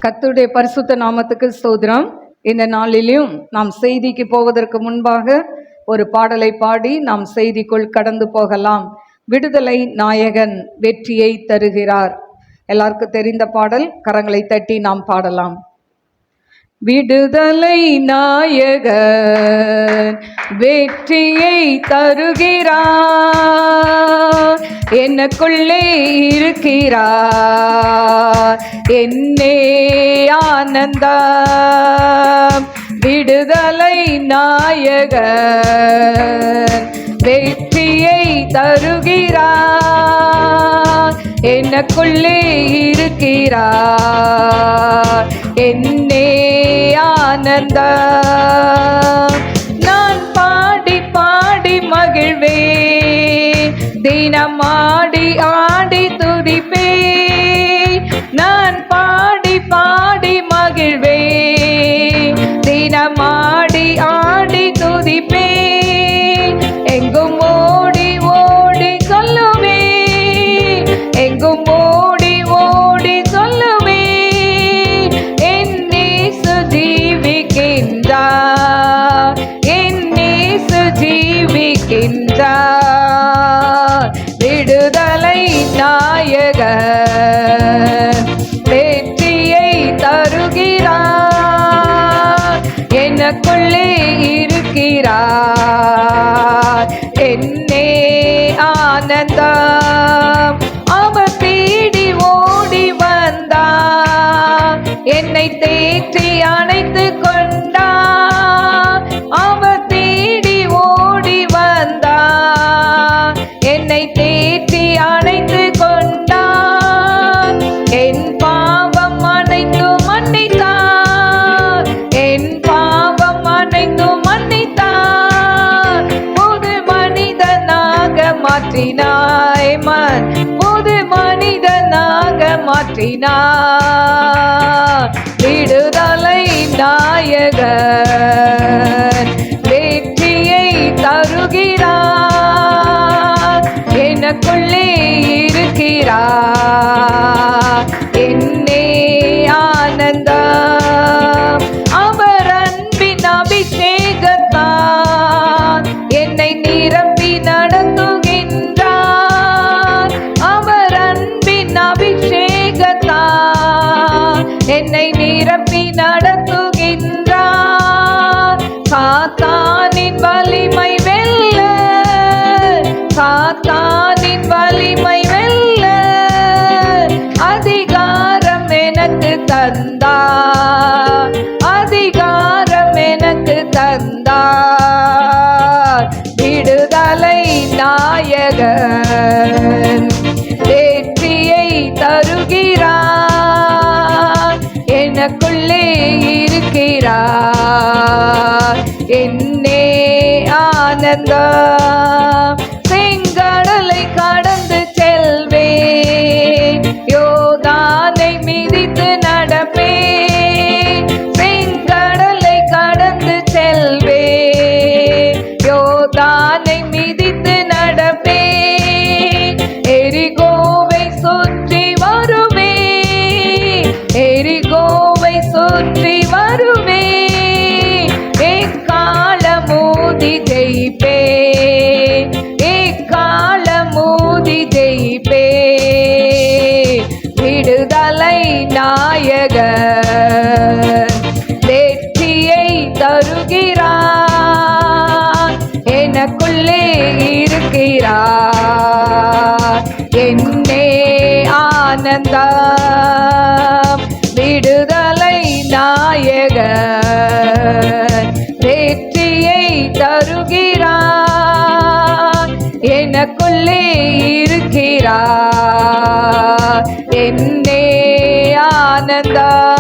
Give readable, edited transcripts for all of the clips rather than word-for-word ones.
கர்த்தருடைய பரிசுத்த நாமத்துக்கு ஸ்தோத்திரம். இந்த நாளிலும் நாம் செய்திக்கு போவதற்கு முன்பாக ஒரு பாடலை பாடி நாம் செய்திக்குள் கடந்து போகலாம். விடுதலை நாயகன் வெற்றியை தருகிறார். எல்லாருக்கும் தெரிந்த பாடல், கரங்களை தட்டி நாம் பாடலாம். விடுதலை நாயகன் வெற்றியை தருகிறார், எனக்குள்ளே இருக்கிறார், என்னே ஆனந்தம். விடுதலை நாயகன் வெற்றியை தருகிறார், எனக்குள்ளே இருக்கிறார், என்னே ஆனந்தம். நான் பாடி பாடி மகிழ்வே, தினமாடி ஆடி துதிப்பே. நான் பாடி பாடி மகிழ்வே, தினமாடி ஆடி துதிப்பே. எங்கும் ஓடி ஓடி சொல்லுவே, எங்கும் ஓடி ஓடி சொல்லுவே, என் இயேசு ஜீவிக்கின்றார், என் இயேசு ஜீவிக்கின்றார். விடுதலை நாயகன் வெற்றியை தருகிறார், எனக்குள்ளே இருக்கிறார், என்னே ஆனந்தம். அவர் தேடி ஓடி வந்தார், என்னை தேற்றி அணைத்து கொண்டார். அவர் தேடி ஓடி வந்தார், என்னை தேற்றி அணைத்து கொண்டார். என் பாவம் அனைத்தும் மன்னித்தார், என் பாவம் அனைத்தும் மன்னித்தார். புது மனிதனாக மாற்றினாய் மன், புது மனிதனாக மாற்றினார். விடுதலை நாயகன் வெற்றியை தருகிறார், எனக்குள்ளே இருக்கிறார், என்னே ஆனந்தம். அவர் அன்பின் அபிஷேகத்தால் என்னை நிரப்பி நடத்துகின்றார். அவர் அன்பின் அபிஷேகத்தால் என்னை நிரப்பி நடத்துகின்றார். சாத்தானின் வலிமை வெல்ல, சாத்தானின் வலிமை வெல்ல அதிகாரம் எனக்கு தந்தார், அதிகாரம் எனக்கு தந்தார். விடுதலை நாயகன் வெற்றியை தருகிறார், எனக்குள்ளே இருக்கிறார், என்னே ஆனந்தம். செங்கடலை கடந்து செல்வேன், யோர்தானை மிதித்து நடப்பேன். செங்கடலை கடந்து செல்வேன், யோர்தானை மிதித்து நடப்பேன். எரிகோவை சுற்றி வருவேன், எரிகோவை சுற்றி வருவேன். எக்காலமூதி ஜெயிப்பேன், எக்காலமூதி ஜெயிப்பேன். விடுதலை நாயகன் வெற்றியை தருகிறார், எனக்குள்ளே இருக்கிறார், என்னே ஆனந்தம். விடுதலை நாயகன் வெற்றியை தருகிறார், எனக்குள்ளே இருக்கிறார், என்னே ஆனந்தம்.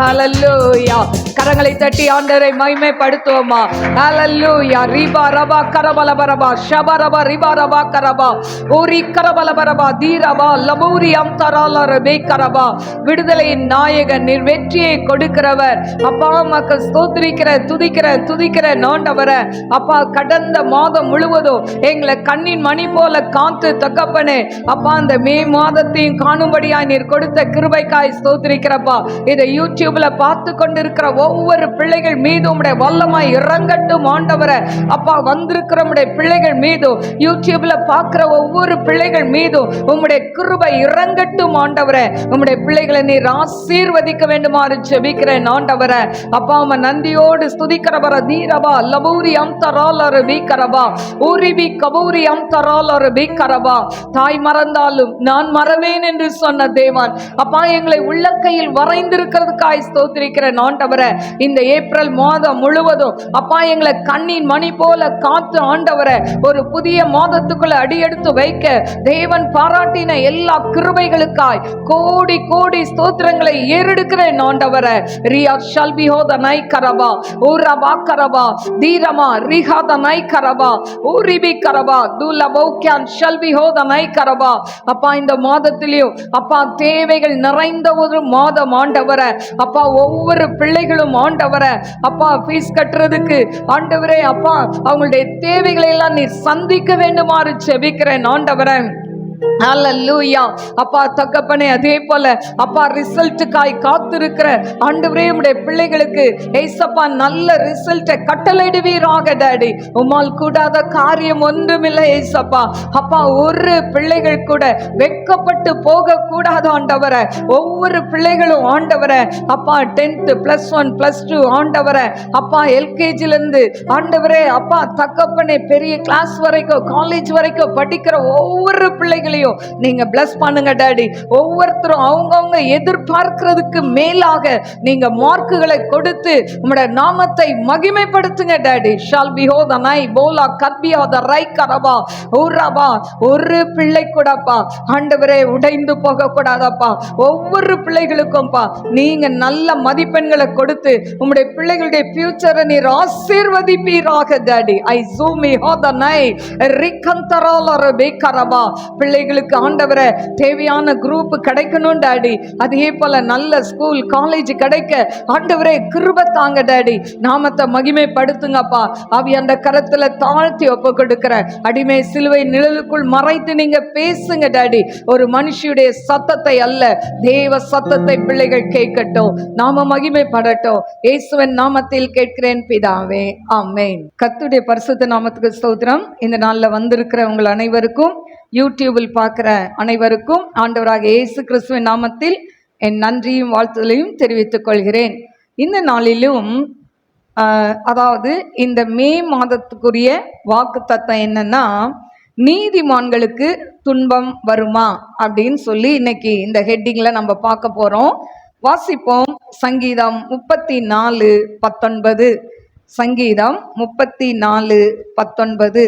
ஹல்லேலூயா. கரங்களை தட்டி ஆண்டவரை மகிமைப்படுத்துவோமா. ஹல்லேலூயா. ரிபா ரபா கரபலபரபா ஷபரபா ரிபா ரபா கரபா ஓரி கரபலபரபா தீரபா லபூரி அம்தரால ரபே கரபா. விடுதலையின் நாயகன், நீர் வெற்றியை கொடுக்கிறவர். அப்பா மக்கள் ஸ்தோத்திரிக்கிற துதிக்கிற ஆண்டவரே. அப்பா கடந்த மாதம் முழுவதும் எங்களை கண்ணின் மணி போல காத்து தகப்பனே அப்பா அந்த மே மாதத்தையும் காணும்படியாய் நீர் கொடுத்த கிருபைக்காய் ஸ்தோத்திரிக்கிறப்பா. இதை யூடியூப்ல பார்த்து கொண்டிருக்கிற ஒவ்வொரு பிள்ளைகள் மீது உம்முடைய வல்லமாய் இறங்கட்டும் ஆண்டவரே. அப்பா வந்திருக்கிற உம்முடைய பிள்ளைகள் மீதும் யூடியூப்ல பார்க்கிற ஒவ்வொரு பிள்ளைகள் மீதும் உம்முடைய கிருபை இறங்கட்டும் ஆண்டவரே. உம்முடைய பிள்ளைகளை நீர் ஆசீர்வதிக்க வேண்டுமாறு ஜெபிக்கிறேன் ஆண்டவரே. அப்பா உம்மை நந்தியோடு ஸ்துதிக்கிறவர தீரபா லபூரி அம்தரால ரபிகரபா ஊரிபி கபூரி அம்தரால ரபிகரபா. தாய் மறந்தாலும் நான் மறவேன் என்று சொன்ன தேவன் அப்பா எங்களை உள்ளக்கையில் வரைந்திருக்கிறதுக்காய் ஸ்தோத்திரிக்கிறேன் ஆண்டவரே. இந்த ஏப்ரல் மாதம் முழுவதும் அப்பா எங்களை கண்ணின் மணி போல காத்து ஆண்டவரே ஒரு புதிய மாதத்துக்குள்ள அடியெடுத்து வைக்க தேவன் பாராட்டின எல்லா கிருபைகளுக்காய் கோடி கோடி ஸ்தோத்திரங்களை ஏறெடுக்கிறேன் ஆண்டவரே. ரியா ஷல்பி ஹோத நை கரபா ஊரபா கரபா தீரமா ரிஹாத நை கரபா ஊரிபி கரபா துலபௌக்யான் ஷல்பி ஹோத நை கரபா. அப்பா இந்த மாதத்திலேயும் அப்பா தேவைகள் நிறைந்த ஒரு மாதம் ஆண்டவரே. அப்பா ஒவ்வொரு பிள்ளைகளும் ஆண்டவரே அப்பா ஃபீஸ் கட்டுறதுக்கு ஆண்டவரே அப்பா அவங்களுடைய தேவைகளை எல்லாம் நீ சந்திக்க வேண்டுமாறு ஜெபிக்கிறேன் ஆண்டவரே. ஹல்லேலூயா. அப்பா தகப்பனே அதே போல அப்பா ரிசல்ட்டுக்காய் காத்திருக்கிற ஆண்டவரே உம்முடைய பிள்ளைகளுக்கு ஏசப்பா நல்ல ரிசல்ட்டை கட்டளையிடுவீராக டாடி. உம்மால் கூடாத காரியம் ஒன்றுமில்லை ஏசப்பா. அப்பா ஒரு பிள்ளைகள் கூட வெட்கப்பட்டு போக கூடாது ஆண்டவரே. ஒவ்வொரு பிள்ளைகளும் ஆண்டவரே அப்பா 10th +1 +2 ஆண்டவரே அப்பா LKGல இருந்து ஆண்டவரே அப்பா தகப்பனே பெரிய கிளாஸ் வரைக்கும் காலேஜ் வரைக்கும் படிக்கிற ஒவ்வொரு பிள்ளைகளையும் நீங்க bless பண்ணுங்க டாடி. ஒவ்வொருத்தரும் அவங்கவங்க எதிர்பார்க்கிறதுக்கு மேலாக நீங்க மார்க்குகளை கொடுத்து உம்முடைய நாமத்தை மகிமைப்படுத்துங்க டாடி. ஷால் பி ஹோ த நை போலா கர்பியா த ரை கரபா ஊரபா. ஒரு பிள்ளை கூடப்பா ஆண்டவரே உடைந்து போக கூடாதப்பா. ஒவ்வொரு பிள்ளைகளுக்கும்பா நீங்க நல்ல மதிப்பெண்களை கொடுத்து உம்முடைய பிள்ளைகளுடைய ஃபியூச்சரை நீர் ஆசீர்வதிப்பீராக டாடி. ஐ ஜூமி ஹோ த நை ரிகந்தரால ரபே கரபா. பிள்ளைகளுக்கு ஆண்டவரே தேவையான குரூப் கிடைக்கணும் டாடி. அதே போல நல்ல ஸ்கூல் காலேஜ் கிடைக்க ஆண்டவரே கிருபை தாங்க டாடி. நாமத்தை மகிமைப்படுத்துங்கப்பா. அவி அந்த கரத்துல தாழ்த்தி ஒப்பு கொடுக்கிற அடிமை சிலுவை நிழலுக்குள் மறைத்து நீங்க பேசுங்க டாடி. ஒரு மனுஷியுடைய சத்தத்தை அல்ல தேவ சத்தத்தை பிள்ளைகள் கேட்கட்டும். நாம மகிமைப்படட்டும். இயேசுவின் நாமத்தில் கேட்கிறேன் பிதாவே, ஆமென். கர்த்தருடைய பரிசுத்த நாமத்துக்கு ஸ்தோத்திரம். இந்த நாள்ல வந்திருக்கிற உங்கள் அனைவருக்கும் யூடியூபில் பார்க்கிற அனைவருக்கும் ஆண்டவராக இயேசு கிறிஸ்துவின் நாமத்தில் என் நன்றியும் வாழ்த்துதலையும் தெரிவித்துக் கொள்கிறேன். இந்த நாளிலும் அதாவது இந்த மே மாதத்துக்குரிய வாக்குத்தத்தம் என்னன்னா, நீதிமான்களுக்கு துன்பம் வருமா அப்படின்னு சொல்லி இன்னைக்கு இந்த ஹெட்டிங்ல நம்ம பார்க்க போறோம். வாசிப்போம். சங்கீதம் 34:19. சங்கீதம் 34:19.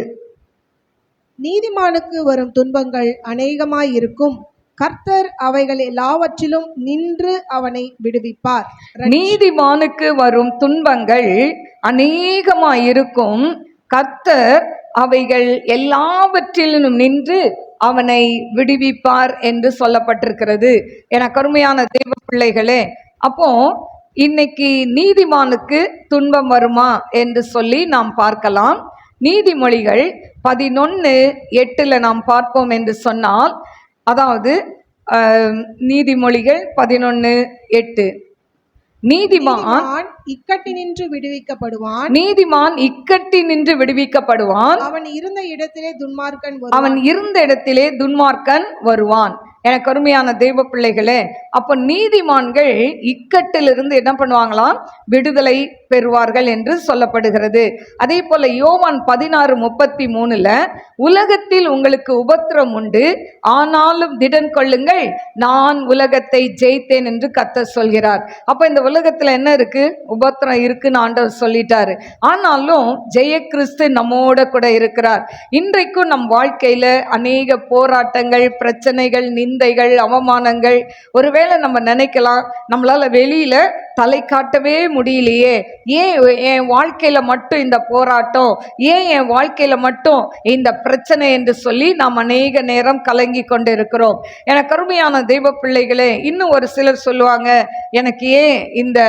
நீதிமானுக்கு வரும் துன்பங்கள் அநேகமாயிருக்கும், கர்த்தர் அவைகள் எல்லாவற்றிலும் நின்று அவனை விடுவிப்பார். நீதிமானுக்கு வரும் துன்பங்கள் அநேகமாயிருக்கும், கர்த்தர் அவைகள் எல்லாவற்றிலும் நின்று அவனை விடுவிப்பார் என்று சொல்லப்பட்டிருக்கிறது. என கருமையான தேவ பிள்ளைகளே, அப்போ இன்னைக்கு நீதிமானுக்கு துன்பம் வருமா என்று சொல்லி நாம் பார்க்கலாம். நீதிமொழிகள் 11:8 நாம் பார்ப்போம் என்று சொன்னால், அதாவது நீதிமொழிகள் 11:8 நீதிமான் இக்கட்டினின்று விடுவிக்கப்படுவான். நீதிமான் இக்கட்டினின்று விடுவிக்கப்படுவான். அவன் இருந்த இடத்திலே துன்மார்க்கன் வருவான். எனக்கு அருமையான தெய்வ பிள்ளைகளே, அப்போ நீதிமான்கள் இக்கட்டிலிருந்து என்ன பண்ணுவாங்களாம்? விடுதலை பெறுவார்கள் என்று சொல்லப்படுகிறது. அதே போல யோவான் 16:33 உலகத்தில் உங்களுக்கு உபத்திரம் உண்டு, ஆனாலும் திடன் கொள்ளுங்கள், நான் உலகத்தை ஜெயித்தேன் என்று கர்த்தர் சொல்கிறார். அப்போ இந்த உலகத்தில் என்ன இருக்கு? உபத்திரம் இருக்குன்னு ஆண்டவர் சொல்லிட்டாரு. ஆனாலும் ஜெய கிறிஸ்து நம்மோட கூட இருக்கிறார். இன்றைக்கும் நம் வாழ்க்கையில அநேக போராட்டங்கள், பிரச்சனைகள், நிந்தைகள், அவமானங்கள். ஒருவேளை நம்ம நினைக்கலாம் நம்மளால வெளியில தலை காட்டவே முடியலையே, ஏன் என் வாழ்க்கையில மட்டும் இந்த போராட்டம், ஏன் என் வாழ்க்கையில மட்டும் இந்த பிரச்சனை என்று சொல்லி நாம் அநேக நேரம் கலங்கி கொண்டு இருக்கிறோம். எனக்கு அருமையான தெய்வ பிள்ளைகளே, இன்னும் ஒரு சிலர் சொல்லுவாங்க, எனக்கு ஏன் இந்த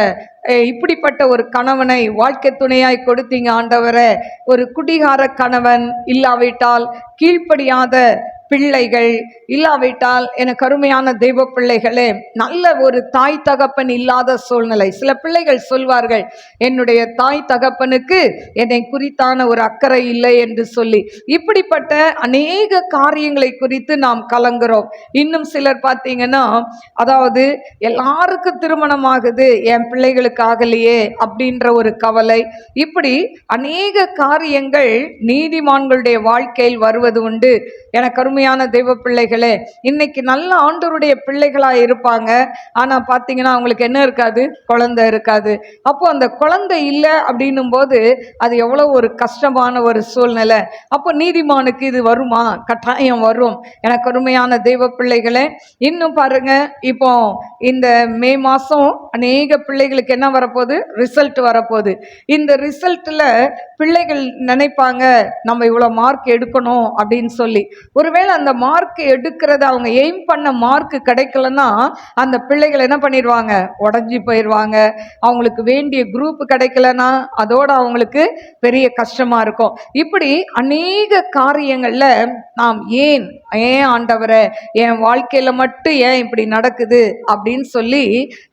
இப்படிப்பட்ட ஒரு கணவனை வாழ்க்கை துணையாய் கொடுத்தீங்க ஆண்டவரே, ஒரு குடிகார கணவன் இல்லாவிட்டால், கீழ்ப்படியாத பிள்ளைகள் இல்லாவிட்டால், எனக்கு அருமையான தெய்வ பிள்ளைகளே, நல்ல ஒரு தாய் தகப்பன் இல்லாத சூழ்நிலை. சில பிள்ளைகள் சொல்வார்கள், என்னுடைய தாய் தகப்பனுக்கு என்னை குறித்தான ஒரு அக்கறை இல்லை என்று சொல்லி. இப்படிப்பட்ட அநேக காரியங்களை குறித்து நாம் கலங்குறோம். இன்னும் சிலர் பார்த்தீங்கன்னா, அதாவது எல்லாருக்கும் திருமணம் ஆகுது, என் பிள்ளைகளுக்கு ஆகலையே அப்படின்ற ஒரு கவலை. இப்படி அநேக காரியங்கள் நீதிமான்களுடைய வாழ்க்கையில் வருவது உண்டு. எனக்கு அருமையான தெய்வ பிள்ளைகளே, இன்னைக்கு நல்ல ஆண்டவருடைய பிள்ளைகளா இருப்பாங்க. ஆனா பாத்தீங்கன்னா அவங்களுக்கு என்ன இருக்காது, குழந்தை இருக்காது. அப்போ அந்த குழந்தை இல்லை அப்படின்னும் போது அது எவ்வளவு ஒரு கஷ்டமான ஒரு சூழ்நிலை. அப்போ நீதிமானுக்கு இது வருமா? கட்டாயம் வரும். எனக்கு அருமையான தெய்வ பிள்ளைகளே, இன்னும் பாருங்க, இப்போ இந்த மே மாசம் அநேக பிள்ளைகளுக்கு என்ன வரப்போகுது, ரிசல்ட் வரப்போகுது. இந்த ரிசல்ட்ல பிள்ளைகள் நினைப்பாங்க, நம்ம இவ்வளவு மார்க் எடுக்கணும் அப்படின்னு சொல்லி. ஒருவேளை அந்த மார்க் எடுக்கிறது, அவங்க எய்ம் பண்ண மார்க் கிடைக்கலன்னா அந்த பிள்ளைகள் என்ன பண்ணிடுவாங்க, உடஞ்சி போயிடுவாங்க. அவங்களுக்கு வேண்டிய குரூப் கிடைக்கலன்னா அதோட அவங்களுக்கு பெரிய கஷ்டமா இருக்கும். இப்படி அநேக காரியங்கள்ல நாம் ஏன் ஆண்டவரே, என் வாழ்க்கையில மட்டும் ஏன் இப்படி நடக்குது அப்படின்னு சொல்லி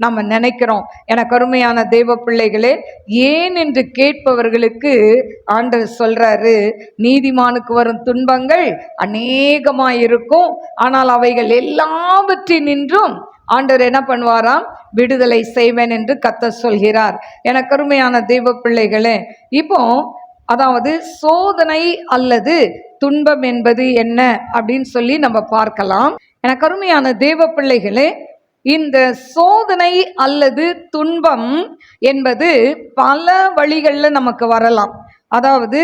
நம்ம நினைக்கிறோம். எனக்கு அருமையான தெய்வ பிள்ளைகளே, ஏன் என்று கேட்பவர்களுக்கு ஆண்டவர் சொல்றாரு, நீதிமானுக்கு வரும் துன்பங்கள் அநேகமாயிருக்கும், ஆனால் அவைகள் எல்லாவற்றினின்றும் ஆண்டவர் என்ன பண்ணுவாராம், விடுதலை செய்வேன் என்று கர்த்தர் சொல்கிறார். எனக்கு அருமையான தெய்வ பிள்ளைகளே, இப்போ அதாவது சோதனை அல்லது துன்பம் என்பது என்ன அப்படின்னு சொல்லி நம்ம பார்க்கலாம். எனக்கு அருமையான தேவ பிள்ளைகளே, இந்த சோதனை அல்லது துன்பம் என்பது பல வழிகளில் நமக்கு வரலாம். அதாவது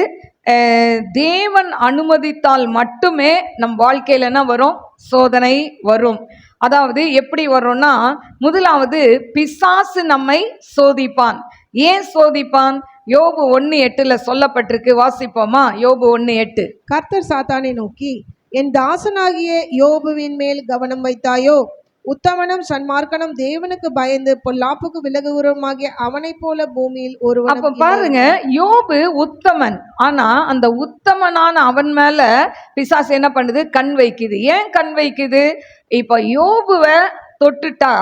தேவன் அனுமதித்தால் மட்டுமே நம் வாழ்க்கையில் என்ன வரும், சோதனை வரும். அதாவது எப்படி வரும்னா, முதலாவது பிசாசு நம்மை சோதிப்பான். ஏன் சோதிப்பான்? யோபு 1:8 சொல்லப்பட்டிருக்கு, வாசிப்போமா? யோபு 1:8. கர்த்தர் சாத்தானை நோக்கி, என் தாசனாகிய யோபுவின் மேல் கவனம் வைத்தாயோ? உத்தமனும் சன்மார்க்கனும் தேவனுக்கு பயந்து பொல்லாப்புக்கு விலகுகிறவருமாகிய அவனை போல பூமியில் ஒருவன். அப்ப பாருங்க, யோபு உத்தமன். ஆனா அந்த உத்தமனான அவன் மேல பிசாசு என்ன பண்ணுது, கண் வைக்குது. ஏன் கண் வைக்குது? இப்ப யோபுவை தொட்டுட்டா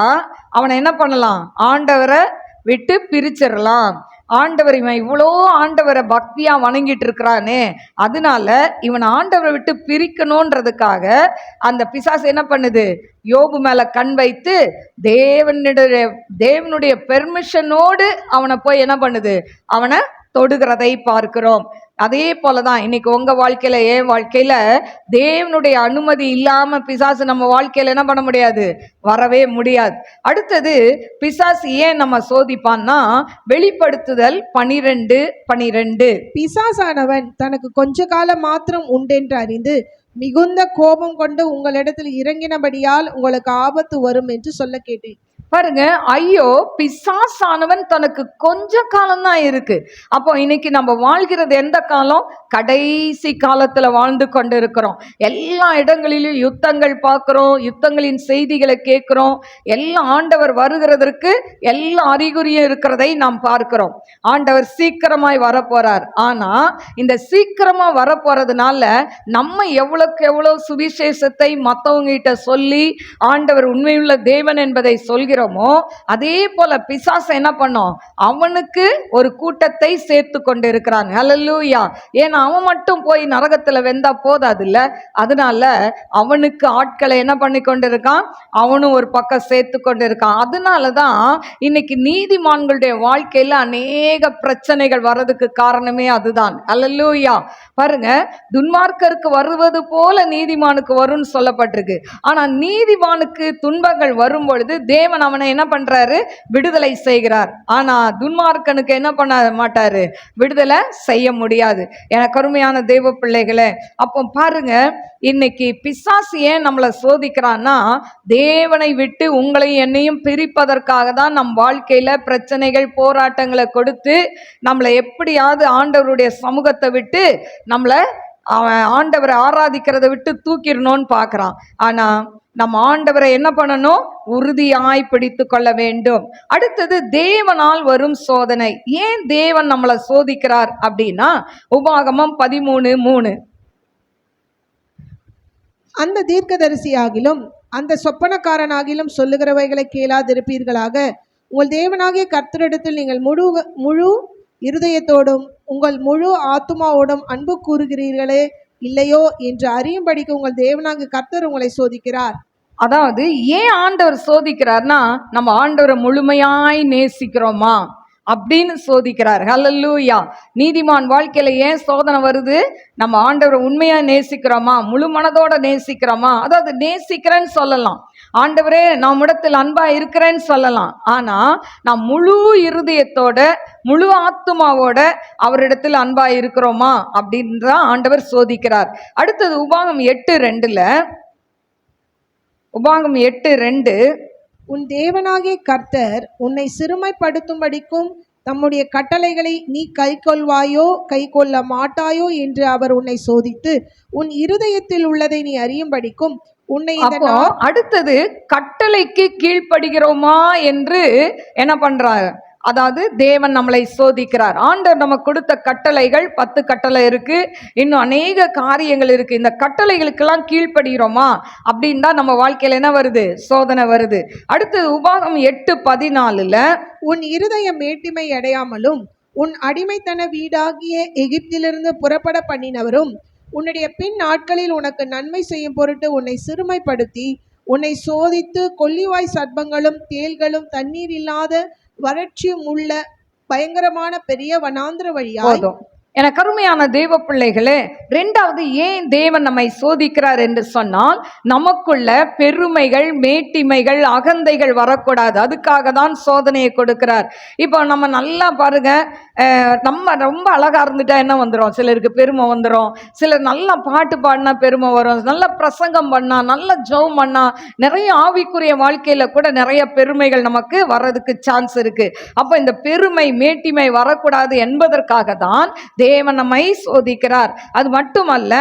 அவனை என்ன பண்ணலாம், ஆண்டவரை விட்டு பிரிச்சிடலாம். ஆண்டவர், இவன் இவ்வளோ ஆண்டவரை பக்தியா வணங்கிட்டு இருக்கிறானே, அதனால இவன் ஆண்டவரை விட்டு பிரிக்கணும்ன்றதுக்காக அந்த பிசாசு என்ன பண்ணுது, யோபு மேல கண் வைத்து தேவனுடைய பெர்மிஷனோடு அவனை போய் என்ன பண்ணுது, அவனை தொடுகிறதை பார்க்கிறோம். அதே போலதான் இன்னைக்கு உங்க வாழ்க்கையில, என் வாழ்க்கையில தேவனுடைய அனுமதி இல்லாம பிசாசு நம்ம வாழ்க்கையில என்ன பண்ண முடியாது, வரவே முடியாது. அடுத்தது பிசாசு ஏன் நம்ம சோதிப்பான்னா, வெளிப்படுத்துதல் 12:12. பிசாசானவன் தனக்கு கொஞ்ச காலம் மாத்திரம் உண்டென்று அறிந்து மிகுந்த கோபம் கொண்டு உங்களிடத்தில் இறங்கினபடியால் உங்களுக்கு ஆபத்து வரும் என்று சொல்ல கேட்டேன். பாருங்க, ஐயோ, பிசாசானவன் தனக்கு கொஞ்ச காலம்தான் இருக்கு. அப்போ இன்னைக்கு நம்ம வாழ்கிறது எந்த காலம், கடைசி காலத்துல வாழ்ந்து கொண்டு இருக்கிறோம். எல்லா இடங்களிலும் யுத்தங்கள் பார்க்கிறோம், யுத்தங்களின் செய்திகளை கேட்கிறோம். எல்லா ஆண்டவர் வருகிறதற்கு எல்லா அறிகுறியும் இருக்கிறதை நாம் பார்க்கிறோம். ஆண்டவர் சீக்கிரமாய் வரப்போறார். ஆனா இந்த சீக்கிரமா வரப்போறதுனால நம்ம எவ்வளவுக்கு எவ்வளவு சுவிசேஷத்தை மற்றவங்க கிட்ட சொல்லி ஆண்டவர் உண்மையுள்ள தேவன் என்பதை சொல்கிறோம், அதே போல பிசாசு என்ன பண்ணும், அவனுக்கு ஒரு கூட்டத்தை சேர்த்து கொண்டு இருக்கிறான். ஹல்லேலூயா. ஏன்னா அவன் மட்டும் போய் நரகத்துல வெந்தா போதாது இல்ல, அதனால அவனுக்கு ஆட்களை என்ன பண்ணி கொண்டு இருக்கான், அவனும் ஒரு பக்கம் சேர்த்து கொண்டு இருக்கான். அதனாலதான் இன்னைக்கு நீதிமான்களுடைய வாழ்க்கையில அநேக பிரச்சனைகள் வர்றதுக்கு காரணமே அதுதான். ஹல்லேலூயா. பாருங்க, துன்மார்க்கருக்கு வருவது போல நீதிமானுக்கு வரும்னு சொல்லப்பட்டிருக்கு. ஆனா நீதிமானுக்கு துன்பங்கள் வரும் பொழுது தேவன் தேவன் அவனை என்ன பண்றாரு? விடுதலை செய்கிறார். ஆனா துன்மார்க்கனுக்கு என்ன பண்ண மாட்டாரு? விடுதலை செய்ய முடியாது. எனக்கு அருமையான தேவ பிள்ளைகளே, அப்போ பாருங்க, இன்னைக்கு பிசாசு ஏன் நம்மளை சோதிக்கிறான்னா, தேவனை விட்டு உங்களையும் என்னையும் பிரிப்பதற்காக தான் நம் வாழ்க்கையில பிரச்சனைகள் போராட்டங்களை கொடுத்து நம்மளை எப்படியாவது ஆண்டவருடைய சமூகத்தை விட்டு நம்மளை அவன் ஆண்டவரை ஆராதிக்கிறத விட்டு தூக்கிடணும்னு பார்க்குறான். ஆனா நம்ம ஆண்டவரை என்ன பண்ணணும்? உறுதியாய் பிடித்து கொள்ள வேண்டும். அடுத்தது தேவனால் வரும் சோதனை. ஏன் தேவன் நம்மளை சோதிக்கிறார் அப்படின்னா, உபாகமம் 13:3, அந்த தீர்க்கதரிசியாகிலும் அந்த சொப்பனக்காரனாகிலும் சொல்லுகிறவைகளை கேளாதிருப்பீர்களாக. உங்கள் தேவனாகிய கர்த்தரிடத்தில் நீங்கள் முழு இருதயத்தோடும் உங்கள் முழு ஆத்துமாவோடும் அன்பு கூறுகிறீர்களே இல்லையோ என்று அறியும்படிக்கு உங்கள் தேவனாகிய கர்த்தர் உங்களை சோதிக்கிறார். அதாவது ஏன் ஆண்டவர் சோதிக்கிறார்னா, நம்ம ஆண்டவரை முழுமையாய் நேசிக்கிறோமா அப்படின்னு சோதிக்கிறார். ஹல்லேலூயா. நீதிமான் வாழ்க்கையில ஏன் சோதனை வருது? நம்ம ஆண்டவரை உண்மையா நேசிக்கிறோமா, முழு மனதோட நேசிக்கிறோமா. அதாவது நேசிக்கிறேன்னு சொல்லலாம், ஆண்டவரே நான் இடத்தில் அன்பா இருக்கிறேன்னு சொல்லலாம். ஆனா நாம் முழு இருதயத்தோட முழு ஆத்துமாவோட அவரிடத்தில் அன்பா இருக்கிறோமா அப்படின்ற ஆண்டவர் சோதிக்கிறார். அடுத்தது உபாகம் 8:2, உபாகம் 8:2, உன் தேவனாகிய கர்த்தர் உன்னை சிறுமைப்படுத்தும்படிக்கும் தம்முடைய கட்டளைகளை நீ கைக்கொள்வாயோ கைக்கொள்ள மாட்டாயோ என்று அவர் உன்னை சோதித்து உன் இருதயத்தில் உள்ளதை நீ அறியும்படிக்கும் உன்னை. அடுத்தது கட்டளைக்கு கீழ்ப்படுகிறோமா என்று என்ன பண்றாரு? அதாவது தேவன் நம்மளை சோதிக்கிறார். ஆண்டவர் நமக்கு கொடுத்த கட்டளைகள் 10 கட்டளை இருக்கு, இன்னும் அநேக காரியங்கள் இருக்கு. இந்த கட்டளைகளுக்கெல்லாம் கீழ்ப்படுகிறோமா அப்படின்னு தான் நம்ம வாழ்க்கையில என்ன வருது? சோதனை வருது. அடுத்தது உபாகம் 8:14, உன் இருதயம் மேட்டிமை அடையாமலும் உன் அடிமைத்தன வீடாகிய எகிப்திலிருந்து புறப்பட பண்ணினவரும் உன்னுடைய பின் நாட்களில் உனக்கு நன்மை செய்யும் பொருட்டு உன்னை சிறுமைப்படுத்தி உன்னை சோதித்து கொல்லிவாய் சர்ப்பங்களும் தேள்களும் தண்ணீர் இல்லாத வறட்சியும் உள்ள பயங்கரமான பெரிய வனாந்திர வழியாய். எனக்கு அருமையான தேவ பிள்ளைகளே, ரெண்டாவது ஏன் தேவன் நம்மை சோதிக்கிறார் என்று சொன்னால், நமக்குள்ள பெருமைகள், மேட்டிமைகள், அகந்தைகள் வரக்கூடாது. அதுக்காக தான் சோதனையை கொடுக்கிறார். இப்போ நம்ம நல்லா பாருங்க, நம்ம ரொம்ப அழகா இருந்துட்டா என்ன வந்துடும்? சிலருக்கு பெருமை வந்துடும். சிலர் நல்லா பாட்டு பாடினா பெருமை வரும், நல்ல பிரசங்கம் பண்ணா, நல்ல ஜெபம் பண்ணா, நிறைய ஆவிக்குரிய வாழ்க்கையில கூட நிறைய பெருமைகள் நமக்கு வர்றதுக்கு சான்ஸ் இருக்கு. அப்போ இந்த பெருமை, மேட்டிமை வரக்கூடாது என்பதற்காக தான் தேவன் நம்மை சோதிக்கிறார். அது மட்டுமல்ல,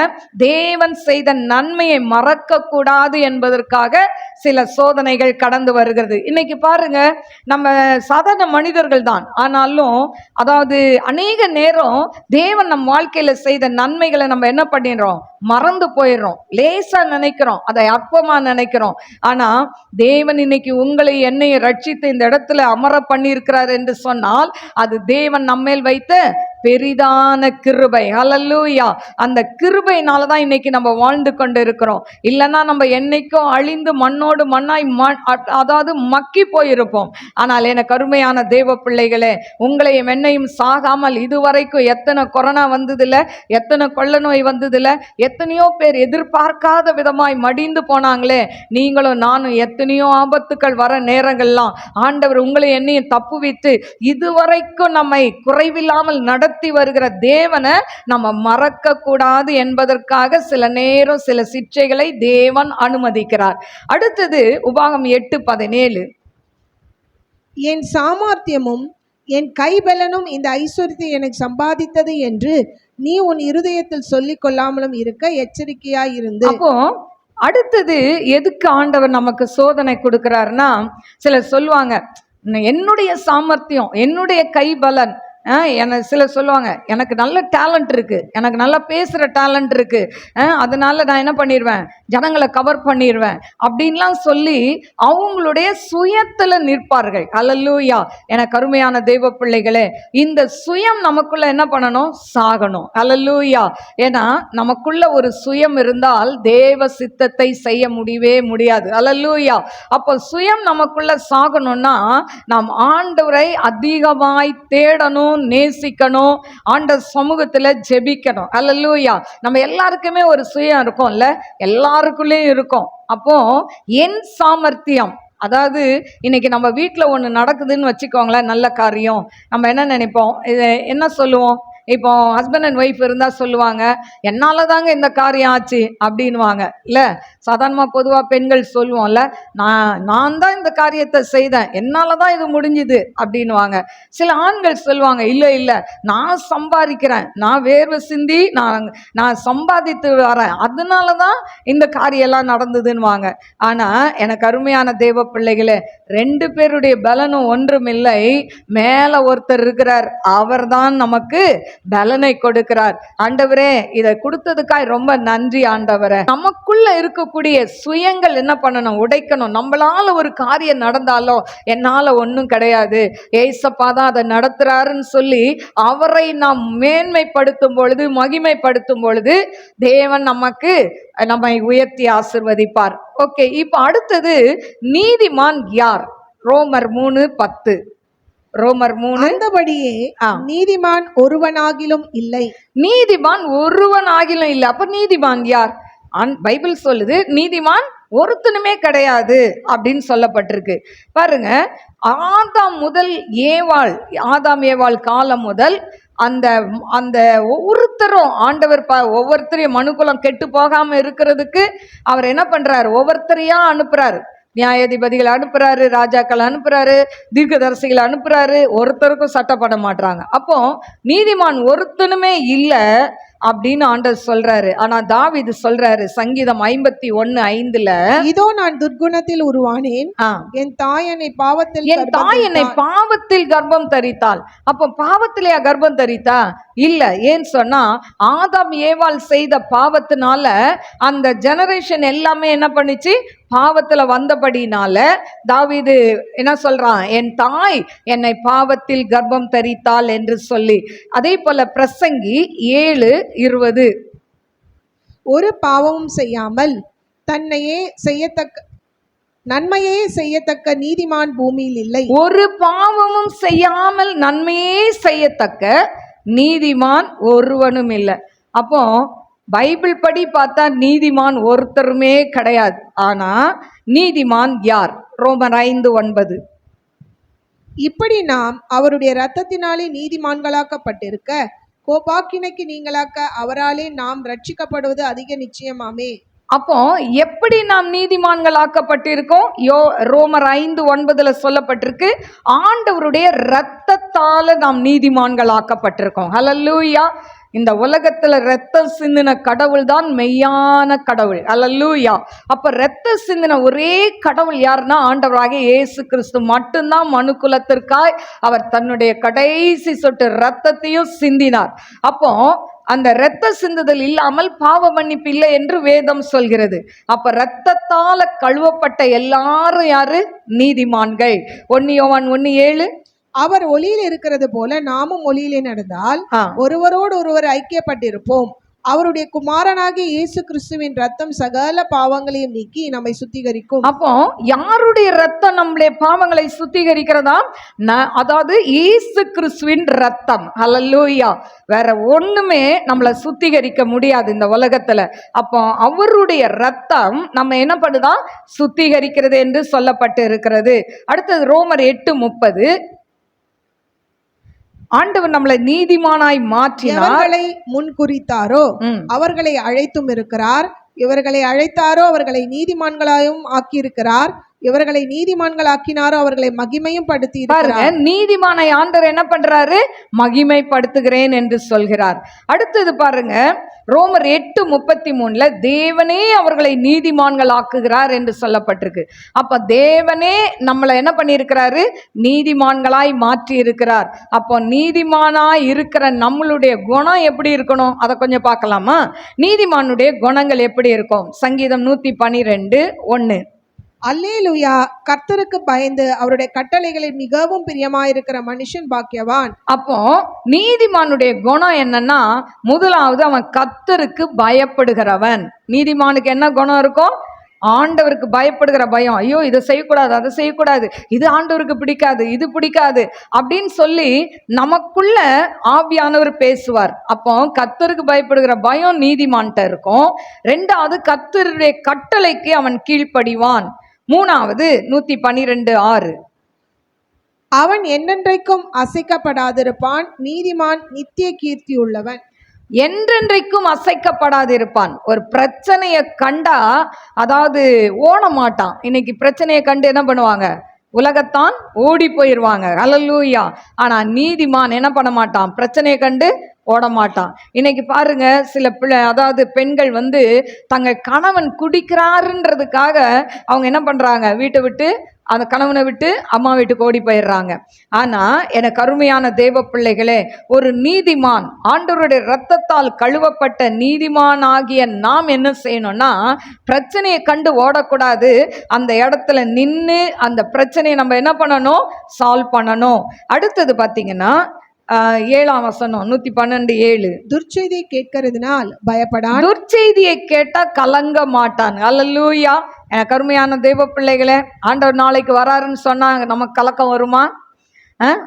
தேவன் செய்த நன்மையை மறக்க கூடாது என்பதற்காக சில சோதனைகள் கடந்து வருகிறது. இன்னைக்கு பாருங்க, நம்ம சாதாரண மனிதர்கள் தான், ஆனாலும் அதாவது அநேக நேரம் தேவன் நம் வாழ்க்கையில செய்த நன்மைகளை நம்ம என்ன பண்ணிடுறோம்? மறந்து போயிடுறோம், லேசா நினைக்கிறோம், அதை அற்பமா நினைக்கிறோம். ஆனா தேவன் இன்னைக்கு உங்களை என்னையை ரட்சித்து இந்த இடத்துல அமர பண்ணியிருக்கிறார் என்று சொன்னால், அது தேவன் நம்மேல் வைத்த பெரிதான கிருபை. ஹல்லேலூயா. அந்த கிருபையினால தான் இன்னைக்கு நம்ம வாழ்ந்து கொண்டு இருக்கிறோம். இல்லைன்னா நம்ம என்னைக்கும் அழிந்து மண்ணோடு மண்ணாய் அதாவது மக்கி போயிருப்போம். ஆனால் எனக்கு அருமையான தேவ பிள்ளைகளே, உங்களையும் என்னையும் சாகாமல் இதுவரைக்கும் எத்தனை கொரோனா வந்ததில்ல, எத்தனை கொள்ள நோய் வந்ததில்ல, எத்தனையோ பேர் எதிர்பார்க்காத விதமாய் மடிந்து போனாங்களே. நீங்களும் நானும் எத்தனையோ ஆபத்துக்கள் வர நேரங்கள்லாம் ஆண்டவர் உங்களை என்னையும் தப்புவித்து இதுவரைக்கும் நம்மை குறைவில்லாமல் நடத்தி வருகிற தேவனை நம்ம மறக்க கூடாது என்பதற்காக சில நேரம் சில சிற்றைகளை தேவன் அனுமதிக்கிறார். அடுத்தது உபாகம் 8:17, என் சாமர்த்தியமும் என் கைபலனும் இந்த ஐஸ்வர்யத்தை எனக்கு சம்பாதித்தது என்று நீ உன் இருதயத்தில் சொல்லிக் கொள்ளாமலும் இருக்க எச்சரிக்கையாய் இருந்து. அப்போ அடுத்தது எதுக்கு ஆண்டவர் நமக்கு சோதனை கொடுக்கிறாருன்னா, சிலர் சொல்லுவாங்க என்னுடைய சாமர்த்தியம், என்னுடைய கைபலன், சிலர் சொல்லுவாங்க எனக்கு நல்ல டேலண்ட் இருக்கு, எனக்கு நல்லா பேசுகிற டேலண்ட் இருக்கு, அதனால நான் என்ன பண்ணிடுவேன், ஜனங்களை கவர் பண்ணிடுவேன் அப்படின்லாம் சொல்லி அவங்களுடைய சுயத்தில் நிற்பார்கள். அல்லேலூயா. எனக்கு அருமையான தெய்வ பிள்ளைகளே, இந்த சுயம் நமக்குள்ள என்ன பண்ணணும்? சாகணும். அல்லேலூயா. ஏன்னா நமக்குள்ள ஒரு சுயம் இருந்தால் தேவ சித்தத்தை செய்ய முடியவே முடியாது. அல்லேலூயா. அப்போ சுயம் நமக்குள்ள சாகணும்னா நாம் ஆண்டவரை அதிகமாய் தேடணும், நேசிக்கணும், ஆண்டவர் சமூகத்துல ஜெபிக்கணும். அல்லேலூயா. நம்ம எல்லாருக்குமே ஒரு சுயம் இருக்கும்ல, எல்லாருக்குள்ளேயும் இருக்கும். அப்போ என் சாமர்த்தியம் அதாவது இன்னைக்கு நம்ம வீட்டில் ஒன்று நடக்குதுன்னு வச்சுக்கோங்களேன், நல்ல காரியம். நம்ம என்ன நினைப்போம், இது என்ன சொல்லுவோம், இப்போ ஹஸ்பண்ட் அண்ட் ஒய்ஃப் இருந்தால் சொல்லுவாங்க, என்னால் தாங்க இந்த காரியம் ஆச்சு அப்படின்வாங்க. இல்லை, சாதாரணமாக பொதுவாக பெண்கள் சொல்லுவோம்ல, நான் தான் இந்த காரியத்தை செய்தேன், என்னால் தான் இது முடிஞ்சுது அப்படின்வாங்க. சில ஆண்கள் சொல்லுவாங்க, இல்லை இல்லை, நான் சம்பாதிக்கிறேன், நான் வேர்வை சிந்தி நான் சம்பாதித்து வரேன், அதனால தான் இந்த காரியெல்லாம் நடந்ததுன்னுவாங்க. ஆனால் எனக்கு அருமையான தேவ பிள்ளைகளே, ரெண்டு பேருடைய பலனும் ஒன்றுமில்லை, மேலே ஒருத்தர் இருக்கிறார், அவர் தான் நமக்கு பலனை கொடுக்கிறார். ஆண்டவரே, இதை கொடுத்ததுக்காய் ரொம்ப நன்றி ஆண்டவரே. நமக்குள்ள இருக்கக்கூடிய சுயங்கள் என்ன பண்ணணும், உடைக்கணும். நம்மளால ஒரு காரியம் நடந்தாலும் என்னால ஒன்றும் கிடையாது, ஏசப்பா தான் அதை நடத்துறாருன்னு சொல்லி அவரை நாம் மேன்மைப்படுத்தும் பொழுது, மகிமைப்படுத்தும் பொழுது தேவன் நம்மை உயர்த்தி ஆசிர்வதிப்பார். ஓகே, இப்போ அடுத்தது நீதிமான் யார்? ரோமர் 3:10. ரோமர் 3. அந்தபடியே நீதிமான் ஒருவனாகிலும் இல்லை. நீதிமான் ஒருவனாகிலும் இல்லை. அப்ப நீதிமான் யார்? பைபிள் சொல்லுது நீதிமான் ஒருத்தனுமே கிடையாது அப்படின்னு சொல்லப்பட்டிருக்கு. பாருங்க, ஆதாம் முதல் ஆதாம் ஏவாள் காலம் முதல் அந்த அந்த ஒவ்வொருத்தரும் ஆண்டவர் ஒவ்வொருத்தரையும் மனுக்குலம் கெட்டு போகாம இருக்கிறதுக்கு அவர் என்ன பண்றாரு, ஒவ்வொருத்தரையா அனுப்புறாரு. நியாயாதிபதிகளை அனுப்புறாரு, ராஜாக்கள் அனுப்புறாரு, தீர்க்கதரிசிகளை அனுப்புறாரு. ஒருத்தருக்கும் சட்டப்பட மாட்டாங்க. அப்போ நீதிமான் ஒருத்தனுமே இல்லை அப்படின்னு ஆண்டவர் சொல்றாரு. ஆனா தாவீது சொல்றாரு சங்கீதம் 51:5, இதோ நான் துர்குணத்தில் உருவானேன், என் தாய் என்னை பாவத்தில் கர்ப்பம் தரித்தாள். அப்போ பாவத்திலேயா கர்ப்பம் தரித்தா? இல்ல. ஏன்னு சொன்னா ஆதாம் ஏவாள் செய்த பாவத்தினால அந்த ஜெனரேஷன் எல்லாமே என்ன பண்ணிச்சு, பாவத்துல வந்தபடினால தாவீது என்ன சொல்றான், என் தாய் என்னை பாவத்தில் கர்ப்பம் தரித்தாள் என்று சொல்லி. அதே போல பிரசங்கி 7:20, ஒரு பாவமும் செய்யாமல் நன்மையே செய்யத்தக்க நீதிமான் பூமியில் இல்லை. ஒரு பாவமும் செய்யாமல் நன்மையே செய்யத்தக்க நீதிமான் ஒருவனும் இல்லை. அப்போ பைபிள் படி பார்த்தா நீதிமான் ஒருத்தருமே கிடையாது. ஆனா நீதிமான் யார்? ரோமர் 5:9. இப்படி நாம் அவருடைய இரத்தத்தினாலே நீதிமான்களாக்கப்பட்டிருக்க, கோபாக்கினைக்கு நீங்களாக்க அவராலே நாம் ரட்சிக்கப்படுவது அதிக நிச்சயமாமே. அப்போ எப்படி நாம் நீதிமான்கள் ஆக்கப்பட்டிருக்கோம்? ரோமர் 5:9 சொல்லப்பட்டிருக்கு, ஆண்டவருடைய இரத்தத்தால நாம் நீதிமான்கள் ஆக்கப்பட்டிருக்கோம். ஹல்லேலூயா. இந்த உலகத்துல ரத்தம் சிந்தின கடவுள் தான் மெய்யான கடவுள். ஹல்லேலூயா. அப்ப ரத்த சிந்தின ஒரே கடவுள் யாருன்னா ஆண்டவராகிய இயேசு கிறிஸ்து மட்டும்தான். மனுக்குலத்திற்காய் அவர் தன்னுடைய கடைசி சொட்டு ரத்தத்தையும் சிந்தினார். அப்போ அந்த இரத்த சிந்துதல் இல்லாமல் பாவ மன்னிப்பு இல்லை என்று வேதம் சொல்கிறது. அப்ப இரத்தத்தால கழுவப்பட்ட எல்லாரும் யாரு? நீதிமான்கள். 1 யோவான் 1:7, அவர் ஒளியில் இருக்கிறது போல நாமும் ஒளியிலே நடந்தால் ஒருவரோடு ஒருவர் ஐக்கியப்பட்டிருப்போம். அவருடைய குமாரனாகிய இயேசு கிறிஸ்துவின் ரத்தம் சகல பாவங்களையும் நீக்கி நம்மை சுத்திகரிக்கும். அப்போ யாருடைய ரத்தம் நம்முடைய பாவங்களை சுத்திகரிக்கிறதா? அதாவது இயேசு கிறிஸ்துவின் ரத்தம். ஹல்லேலூயா. வேற ஒண்ணுமே நம்மளை சுத்திகரிக்க முடியாது இந்த உலகத்துல. அப்போ அவருடைய ரத்தம் நம்ம என்ன பண்ணுதா? சுத்திகரிக்கிறது என்று சொல்லப்பட்டு இருக்கிறது. அடுத்தது ரோமர் 8:30, ஆண்டவர் நம்மளை நீதிமானாய் மாற்றினார். முன் குறித்தாரோ அவர்களை அழைத்தும் இருக்கிறார், இவர்களை அழைத்தாரோ அவர்களை நீதிமான்களாயும் ஆக்கியிருக்கிறார், இவர்களை நீதிமான்கள் ஆக்கினாரோ அவர்களை மகிமையும் படுத்தி இருக்கிறார். நீதிமானை ஆண்டவர் என்ன பண்றாரு? மகிமைப்படுத்துகிறேன் என்று சொல்கிறார். அடுத்தது பாருங்க, ரோமர் 8:33 தேவனே அவர்களை நீதிமான்கள் ஆக்குகிறார் என்று சொல்லப்பட்டிருக்கு. அப்ப தேவனே நம்மளை என்ன பண்ணியிருக்கிறாரு? நீதிமான்களாய் மாற்றி இருக்கிறார். அப்போ நீதிமானாய் இருக்கிற நம்மளுடைய குணம் எப்படி இருக்கணும்? அதை கொஞ்சம் பார்க்கலாமா? நீதிமானுடைய குணங்கள் எப்படி இருக்கும்? சங்கீதம் 112:1, அல்லேலூயா. கர்த்தருக்கு பயந்து அவருடைய கட்டளைகளில் மிகவும் பிரியமாயிருக்கிற மனுஷன் பாக்கியவான். அப்போ நீதிமானுடைய குணம் என்னன்னா, முதலாவது அவன் கர்த்தருக்கு பயப்படுகிறவன். நீதிமானுக்கு என்ன குணம் இருக்கும்? ஆண்டவருக்கு பயப்படுகிற பயம். ஐயோ, இதை செய்யக்கூடாது, அதை செய்யக்கூடாது, இது ஆண்டவருக்கு பிடிக்காது, இது பிடிக்காது அப்படின்னு சொல்லி நமக்குள்ள ஆவியானவர் பேசுவார். அப்போ கர்த்தருக்கு பயப்படுகிற பயம் நீதிமான்கிட்ட இருக்கும். ரெண்டாவது, கர்த்தருடைய கட்டளைக்கு அவன் கீழ்ப்படிவான். மூணாவது 112:6. அவன் என்னென்றைக்கும் அசைக்கப்படாதிருப்பான், நீதிமான் நித்திய கீர்த்தி உள்ளவன். என்றென்றைக்கும் அசைக்கப்படாதிருப்பான். ஒரு பிரச்சனையை கண்டா அதாவது ஓட மாட்டான். இன்னைக்கு பிரச்சனையை கண்டு என்ன பண்ணுவாங்க? உலகத்தான் ஓடி போயிடுவாங்க. ஹல்லேலூயா. ஆனா நீதிமான் என்ன பண்ண மாட்டான்? பிரச்சனையை கண்டு ஓட மாட்டான். இன்னைக்கு பாருங்க, சில அதாவது பெண்கள் தங்க கணவன் குடிக்கிறாருன்றதுக்காக அவங்க என்ன பண்றாங்க? வீட்டை விட்டு, அந்த கணவனை விட்டு அம்மா வீட்டுக்கு ஓடி போயிடுறாங்க. ஆனா எனக்கு அருமையான தேவ பிள்ளைகளே, ஒரு நீதிமான், ஆண்டவருடைய இரத்தத்தால் கழுவப்பட்ட நீதிமான் ஆகிய நாம் என்ன செய்யணும்னா, பிரச்சனையை கண்டு ஓடக்கூடாது. அந்த இடத்துல நின்று அந்த பிரச்சனையை நம்ம என்ன பண்ணணும்? சால்வ் பண்ணணும். அடுத்தது பார்த்தீங்கன்னா 7ஆம் வசனம் 112:7. துர்ச்செய்தியை கேட்கிறதுனால் பயப்படான், துர்ச்செய்தியை கேட்டா கலங்க மாட்டான். அல்லேலூயா. எனக்கு அருமையான தேவ பிள்ளைகளே, ஆண்டவர் நாளைக்கு வராருன்னு சொன்னா நமக்கு கலக்கம் வருமா?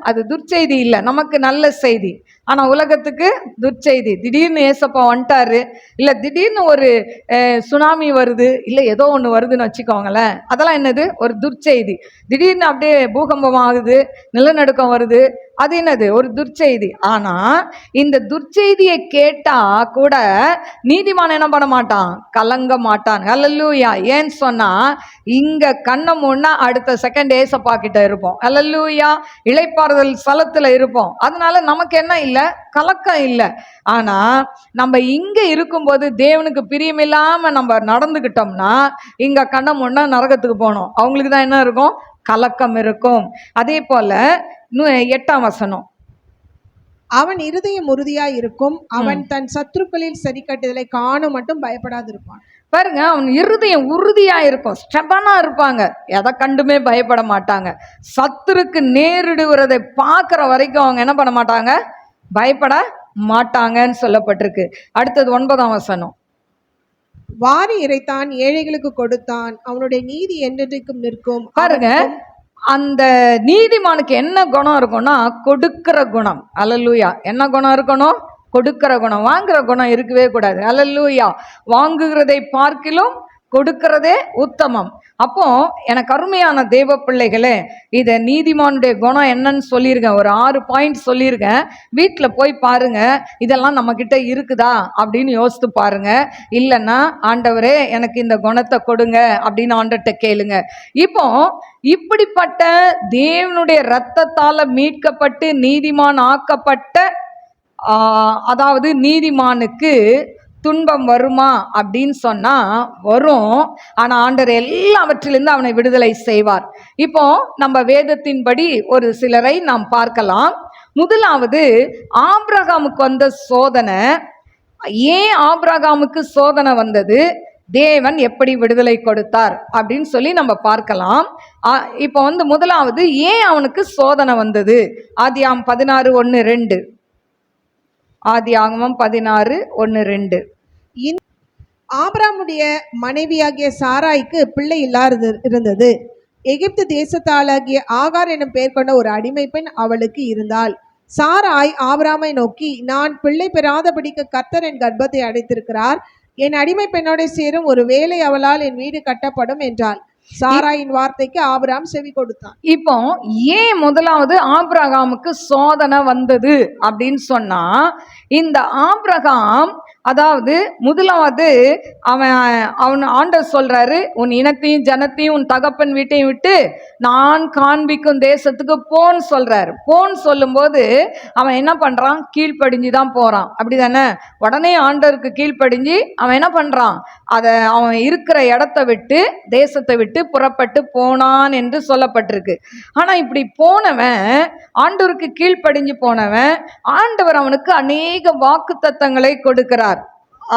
அது துர்ச்செய்தி இல்லை, நமக்கு நல்ல செய்தி. ஆனா உலகத்துக்கு துர்ச்செய்தி. திடீர்னு ஏசப்பா வந்துட்டாரு, இல்லை திடீர்னு ஒரு சுனாமி வருது, இல்லை ஏதோ ஒன்று வருதுன்னு வச்சுக்கோங்களேன், அதெல்லாம் என்னது? ஒரு துர்ச்செய்தி. திடீர்னு அப்படியே பூகம்பம் ஆகுது, நிலநடுக்கம் வருது, அது என்னது? ஒரு துர்ச்செய்தி. ஆனா இந்த துர்ச்செய்தியை கேட்டா கூட நீதிமான் என்ன பண்ண மாட்டான்? கலங்க மாட்டான். ஹல்லேலூயா. ஏன்னு சொன்னா, இங்க கண்ணை மூடினா அடுத்த செகண்ட் ஏசப்பா கிட்ட இருப்போம். ஹல்லேலூயா. இளைப்பாறுதல் ஸ்தலத்துல இருப்போம். அதனால நமக்கு என்ன இல்லை? கலக்கம் இல்லை. ஆனா நம்ம இங்க இருக்கும்போது தேவனுக்கு பிரியமில்லாம நம்ம நடந்துகிட்டோம்னா, இங்க கண்ணை மூடினா நரகத்துக்கு போனோம். அவங்களுக்கு தான் என்ன இருக்கும்? கலக்கம் இருக்கும். அதே போல 8ஆம் வசனம். அவன் இருதயம் உறுதியா இருக்கும், அவன் தன் சத்துருக்களில் சரி கட்டுதலை காணும் மட்டும் பயப்படாதிருப்பான். பாருங்க, அவன் இருதயம் உறுதியா இருக்கும், ஸ்டெபனா இருப்பாங்க, எதை கண்டுமே பயப்பட மாட்டாங்க. சத்துருக்கு நேரிடுவதை பார்க்குற வரைக்கும் அவங்க என்ன பண்ண மாட்டாங்க? பயப்பட மாட்டாங்கன்னு சொல்லப்பட்டிருக்கு. அடுத்தது 9ஆம் வசனம். வாரி இறைத்தான், ஏழைகளுக்கு கொடுத்தான், அவனுடைய நீதி என்றென்றைக்கும் நிற்கும். பாருங்க, அந்த நீதிமானுக்கு என்ன குணம் இருக்கும்னா, கொடுக்கிற குணம். அல்லேலூயா. என்ன குணம் இருக்கணும்? கொடுக்கிற குணம். வாங்குற குணம் இருக்கவே கூடாது. அல்லேலூயா. வாங்குகிறதை பார்க்கிலும் கொடுக்கிறதே உத்தமம். அப்போ எனக்கு அருமையான தேவ பிள்ளைகளே, இதை நீதிமானுடைய குணம் என்னன்னு சொல்லியிருக்கேன். ஒரு 6 பாயிண்ட் சொல்லியிருக்கேன். வீட்டில் போய் பாருங்க, இதெல்லாம் நம்ம கிட்ட இருக்குதா அப்படின்னு யோசித்து பாருங்க. இல்லைன்னா, ஆண்டவரே எனக்கு இந்த குணத்தை கொடுங்க அப்படின்னு ஆண்டவர்கிட்ட கேளுங்க. இப்போ இப்படிப்பட்ட தேவனுடைய இரத்தத்தால மீட்கப்பட்டு நீதிமான் ஆக்கப்பட்ட அதாவது நீதிமானுக்கு துன்பம் வருமா அப்படின்னு சொன்னா வரும். ஆனா ஆண்டவர் எல்லாவற்றிலிருந்து அவனை விடுதலை செய்வார். இப்போ நம்ம வேதத்தின்படி ஒரு சிலரை நாம் பார்க்கலாம். முதலாவது, ஆபிரகாமுக்கு வந்த சோதனை. ஏன் ஆபிரகாமுக்கு சோதனை வந்தது? தேவன் எப்படி விடுதலை கொடுத்தார் அப்படின்னு சொல்லி நம்ம பார்க்கலாம். இப்போ முதலாவது, ஏன் அவனுக்கு சோதனை வந்தது? ஆதியாகமம் 16:1-2. ஆதியாகமம் 16:1-2. ஆபிரகாமுடைய மனைவியாகிய சாராய்க்கு பிள்ளை இல்லாது இருந்தது. எகிப்து தேசத்தாளாகிய ஆகார் எனும் பெயர் கொண்ட ஒரு அடிமை பெண் அவளுக்கு இருந்தாள். சாராய் ஆபிரகாமை நோக்கி, நான் பிள்ளை பெறாதபடிக்கு கர்த்தர் என் கர்ப்பத்தை அடைத்திருக்கிறார், என் அடிமை பெண்ணோட சேரும், ஒரு வேளை அவளால் என் வீடு கட்டப்படும் என்றாள். சாராயின் வார்த்தைக்கு ஆபிரகாம் செவி கொடுத்தான். இப்போ ஏன் முதலாவது ஆபிரகாமுக்கு சோதனை வந்தது அப்படின்னு சொன்னா, இந்த ஆபிரகாம் அதாவது முதலாவது அவன் ஆண்டவர் சொல்றாரு, உன் இனத்தையும் ஜனத்தையும் உன் தகப்பன் வீட்டையும் விட்டு நான் காண்பிக்கும் தேசத்துக்கு போன்னு சொல்றாரு. போன்னு சொல்லும்போது அவன் என்ன பண்றான்? கீழ்ப்படிஞ்சு தான் போறான். அப்படிதானே? உடனே ஆண்டவருக்கு கீழ்ப்படிஞ்சு அவன் என்ன பண்றான்? அதை அவன் இருக்கிற இடத்தை விட்டு, தேசத்தை விட்டு புறப்பட்டு போனான் என்று சொல்லப்பட்டிருக்கு. ஆனா இப்படி போனவன், ஆண்டவருக்கு கீழ்ப்படிஞ்சு போனவன், ஆண்டவர் அவனுக்கு அநேக வாக்குத்தத்தங்களை கொடுக்கிறார்.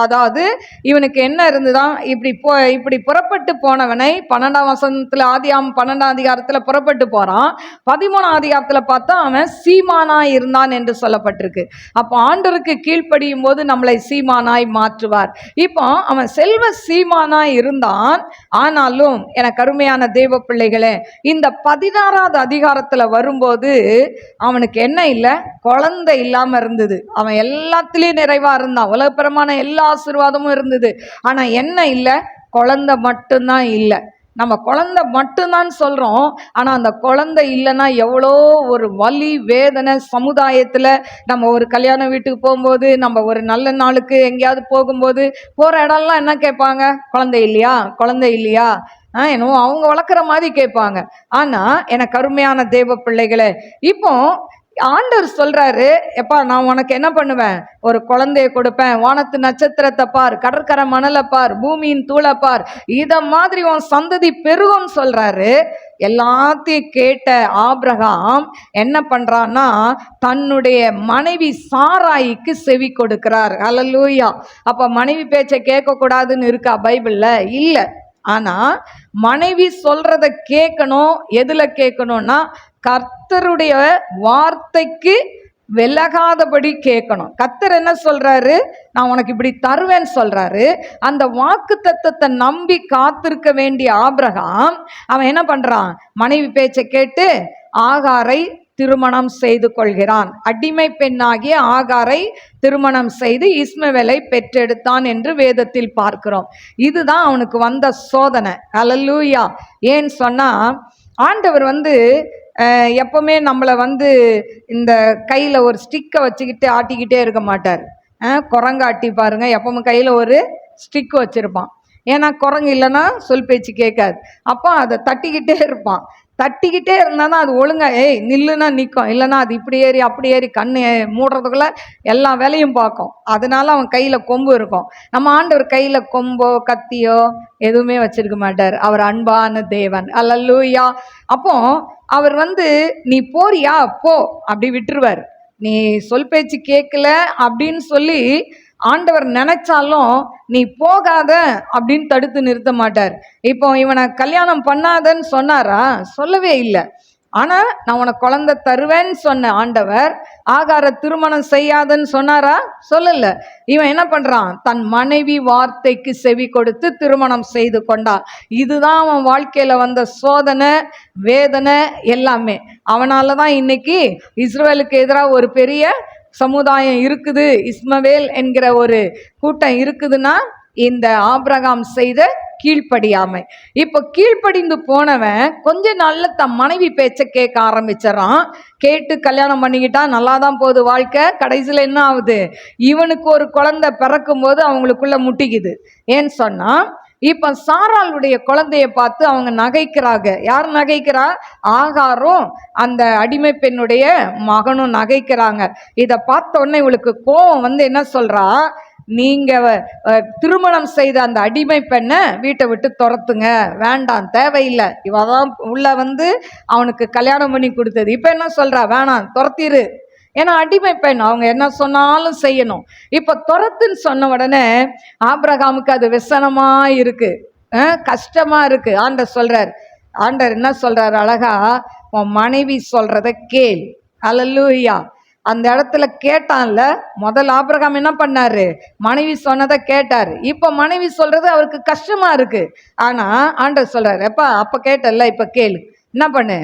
அதாவது இவனுக்கு என்ன இருந்துதான், இப்படி புறப்பட்டு போனவனை 12ஆம் வசனத்துல, ஆதியாகமம் 12ஆம் அதிகாரத்துல புறப்பட்டு போறான். 13ஆம் அதிகாரத்துல பார்த்தா அவன் சீமானாய் இருந்தான் என்று சொல்லப்பட்டிருக்கு. அப்போ ஆண்டவருக்கு கீழ்ப்படியும் போது நம்மளை சீமானாய் மாற்றுவார். இப்போ அவன் செல்வ சீமானாய் இருந்தான். ஆனாலும் எனக்கு அருமையான தேவ பிள்ளைகளே, இந்த 16ஆவது அதிகாரத்துல வரும்போது அவனுக்கு என்ன இல்லை? குழந்தை இல்லாம இருந்தது. அவன் எல்லாத்திலையும் நிறைவா இருந்தான், உலகப்பிரமான எல்லா ஆசீர்வாதமும் இருந்தது. ஆனா என்ன இல்லை? குழந்தை மட்டும்தான் இல்லை. நம்ம குழந்தை மட்டும்தான் சொல்றோம், ஆனா அந்த குழந்தை இல்லைன்னா எவ்வளோ ஒரு வலி வேதனை. சமுதாயத்துல நம்ம ஒரு கல்யாண வீட்டுக்கு போகும்போது, நம்ம ஒரு நல்ல நாளுக்கு எங்கேயாவது போகும்போது, போற இடம்லாம் என்ன கேட்பாங்க? குழந்தை இல்லையா, குழந்தை இல்லையா? என்னவோ அவங்க வளர்க்குற மாதிரி கேட்பாங்க. ஆனா எனக்கு அருமையான தேவ பிள்ளைகளே, இப்போ ஆண்டவர் சொல்றாரு, எப்பா நான் உனக்கு என்ன பண்ணுவேன்? ஒரு குழந்தைய கொடுப்பேன். வானத்து நட்சத்திரத்தை பார், கடற்கரை மணலை பார், பூமியின் தூளை பார், இத மாதிரி உன் சந்ததி பெருகும்னு சொல்றாரு. எல்லாத்தையும் கேட்ட ஆபிரகாம் என்ன பண்றான்னா, தன்னுடைய மனைவி சாராய்க்கு செவி கொடுக்கிறார். அல்லேலூயா. அப்ப மனைவி பேச்சை கேட்க கூடாதுன்னு இருக்கா பைபிள்ல? இல்ல. ஆனா மனைவி சொல்றத கேட்கணும். எதுல கேட்கணும்னா, கர்த்தருடைய வார்த்தைக்கு விலகாதபடி கேட்கணும். கர்த்தர் என்ன சொல்றாரு? நான் உனக்கு இப்படி தருவேன்னு சொல்றாரு. அந்த வாக்கு தத்தத்தை நம்பி காத்திருக்க வேண்டிய ஆபிரகாம் அவன் என்ன பண்றான்? மனைவி பேச்சை கேட்டு ஆகாரை திருமணம் செய்து கொள்கிறான். அடிமை பெண்ணாகிய ஆகாரை திருமணம் செய்து இஸ்மவேலை பெற்றெடுத்தான் என்று வேதத்தில் பார்க்கிறோம். இதுதான் அவனுக்கு வந்த சோதனை. அல்லேலூயா. ஏன்னு சொன்னா, ஆண்டவர் எப்பவுமே நம்மளை இந்த கையில் ஒரு ஸ்டிக்கை வச்சுக்கிட்டு ஆட்டிக்கிட்டே இருக்க மாட்டார். குரங்கு ஆட்டி பாருங்க, எப்பவுமே கையில் ஒரு ஸ்டிக் வச்சுருப்பான். ஏன்னா குரங்கு இல்லைன்னா சொல் பேச்சு கேட்காது. அப்போ அதை தட்டிக்கிட்டே இருப்பான். தட்டிக்கிட்டே இருந்தால் தான் அது ஒழுங்கா நில்லுன்னா நிற்கும், இல்லைன்னா அது இப்படி ஏறி அப்படி ஏறி கண்ணு மூடுறதுக்குள்ள எல்லா வேலையும் பார்க்கும். அதனால அவன் கையில் கொம்பு இருக்கும். நம்ம ஆண்டவர் கையில் கொம்போ கத்தியோ எதுவுமே வச்சிருக்க மாட்டார். அவர் அன்பான தேவன். அல்லேலூயா. அப்போ அவர் நீ போறியா போ அப்படி விட்டுருவார். நீ சொல் பேச்சு கேட்கல அப்படின்னு சொல்லி ஆண்டவர் நினைச்சாலும் நீ போகாத அப்படின்னு தடுத்து நிறுத்த மாட்டார். இப்போ இவனை கல்யாணம் பண்ணாதன்னு சொன்னாரா? சொல்லவே இல்லை. ஆனா நான் உனக்கு குழந்தை தருவேன்னு சொன்ன ஆண்டவர் ஆகார திருமணம் செய்யாதன்னு சொன்னாரா? சொல்லல. இவன் என்ன பண்றான்? தன் மனைவி வார்த்தைக்கு செவி கொடுத்து திருமணம் செய்து கொண்டான். இதுதான் அவன் வாழ்க்கையில வந்த சோதனை வேதனை எல்லாமே. அவனாலதான் இன்னைக்கு இஸ்ரவேலுக்கு எதிராக ஒரு பெரிய சமுதாயம் இருக்குது, இஸ்மவேல் என்கிற ஒரு கூட்டம் இருக்குதுன்னா இந்த ஆபிரகாம் செய்த கீழ்ப்படியாமை. இப்போ கீழ்ப்படிந்து போனவன் கொஞ்ச நாள்ல தன் மனைவி பேச்சை கேட்க ஆரம்பிச்சிடறான். கேட்டு கல்யாணம் பண்ணிக்கிட்டா நல்லா தான் போகுது வாழ்க்கை. கடைசியில் என்ன ஆகுது? இவனுக்கு ஒரு குழந்தை பிறக்கும் போது அவங்களுக்குள்ள முட்டிக்குது. ஏன்னு சொன்னா, இப்ப சாராளுடைய குழந்தைய பார்த்து அவங்க நகைக்கிறாங்க. யார் நகைக்கிறா? ஆகாரும் அந்த அடிமை பெண்ணுடைய மகனும் நகைக்கிறாங்க. இதை பார்த்த உடனே இவளுக்கு கோவம் என்ன சொல்றா? நீங்க திருமணம் செய்த அந்த அடிமை பெண்ணை வீட்டை விட்டு துரத்துங்க, வேண்டாம், தேவையில்லை. இவதான் உள்ள அவனுக்கு கல்யாணம் பண்ணி கொடுத்தது. இப்ப என்ன சொல்றா? வேணாம், துரத்திரு. ஏன்னா அடிமை பெண், அவங்க என்ன சொன்னாலும் செய்யணும். இப்ப துரத்துன்னு சொன்ன உடனே ஆபிரகாமுக்கு அது விசனமா இருக்கு, கஷ்டமா இருக்கு. ஆண்டவர் சொல்றார். ஆண்டவர் என்ன சொல்றாரு அழகா? உன் மனைவி சொல்றத கேள். அல்லேலூயா. அந்த இடத்துல கேட்டான்ல. முதல் ஆபிரகாம் என்ன பண்ணாரு? மனைவி சொன்னதை கேட்டாரு. இப்ப மனைவி சொல்றது அவருக்கு கஷ்டமா இருக்கு. ஆனா ஆண்டவர் சொல்றாரு, அப்ப கேட்டல, இப்ப கேளு, என்ன பண்ணு,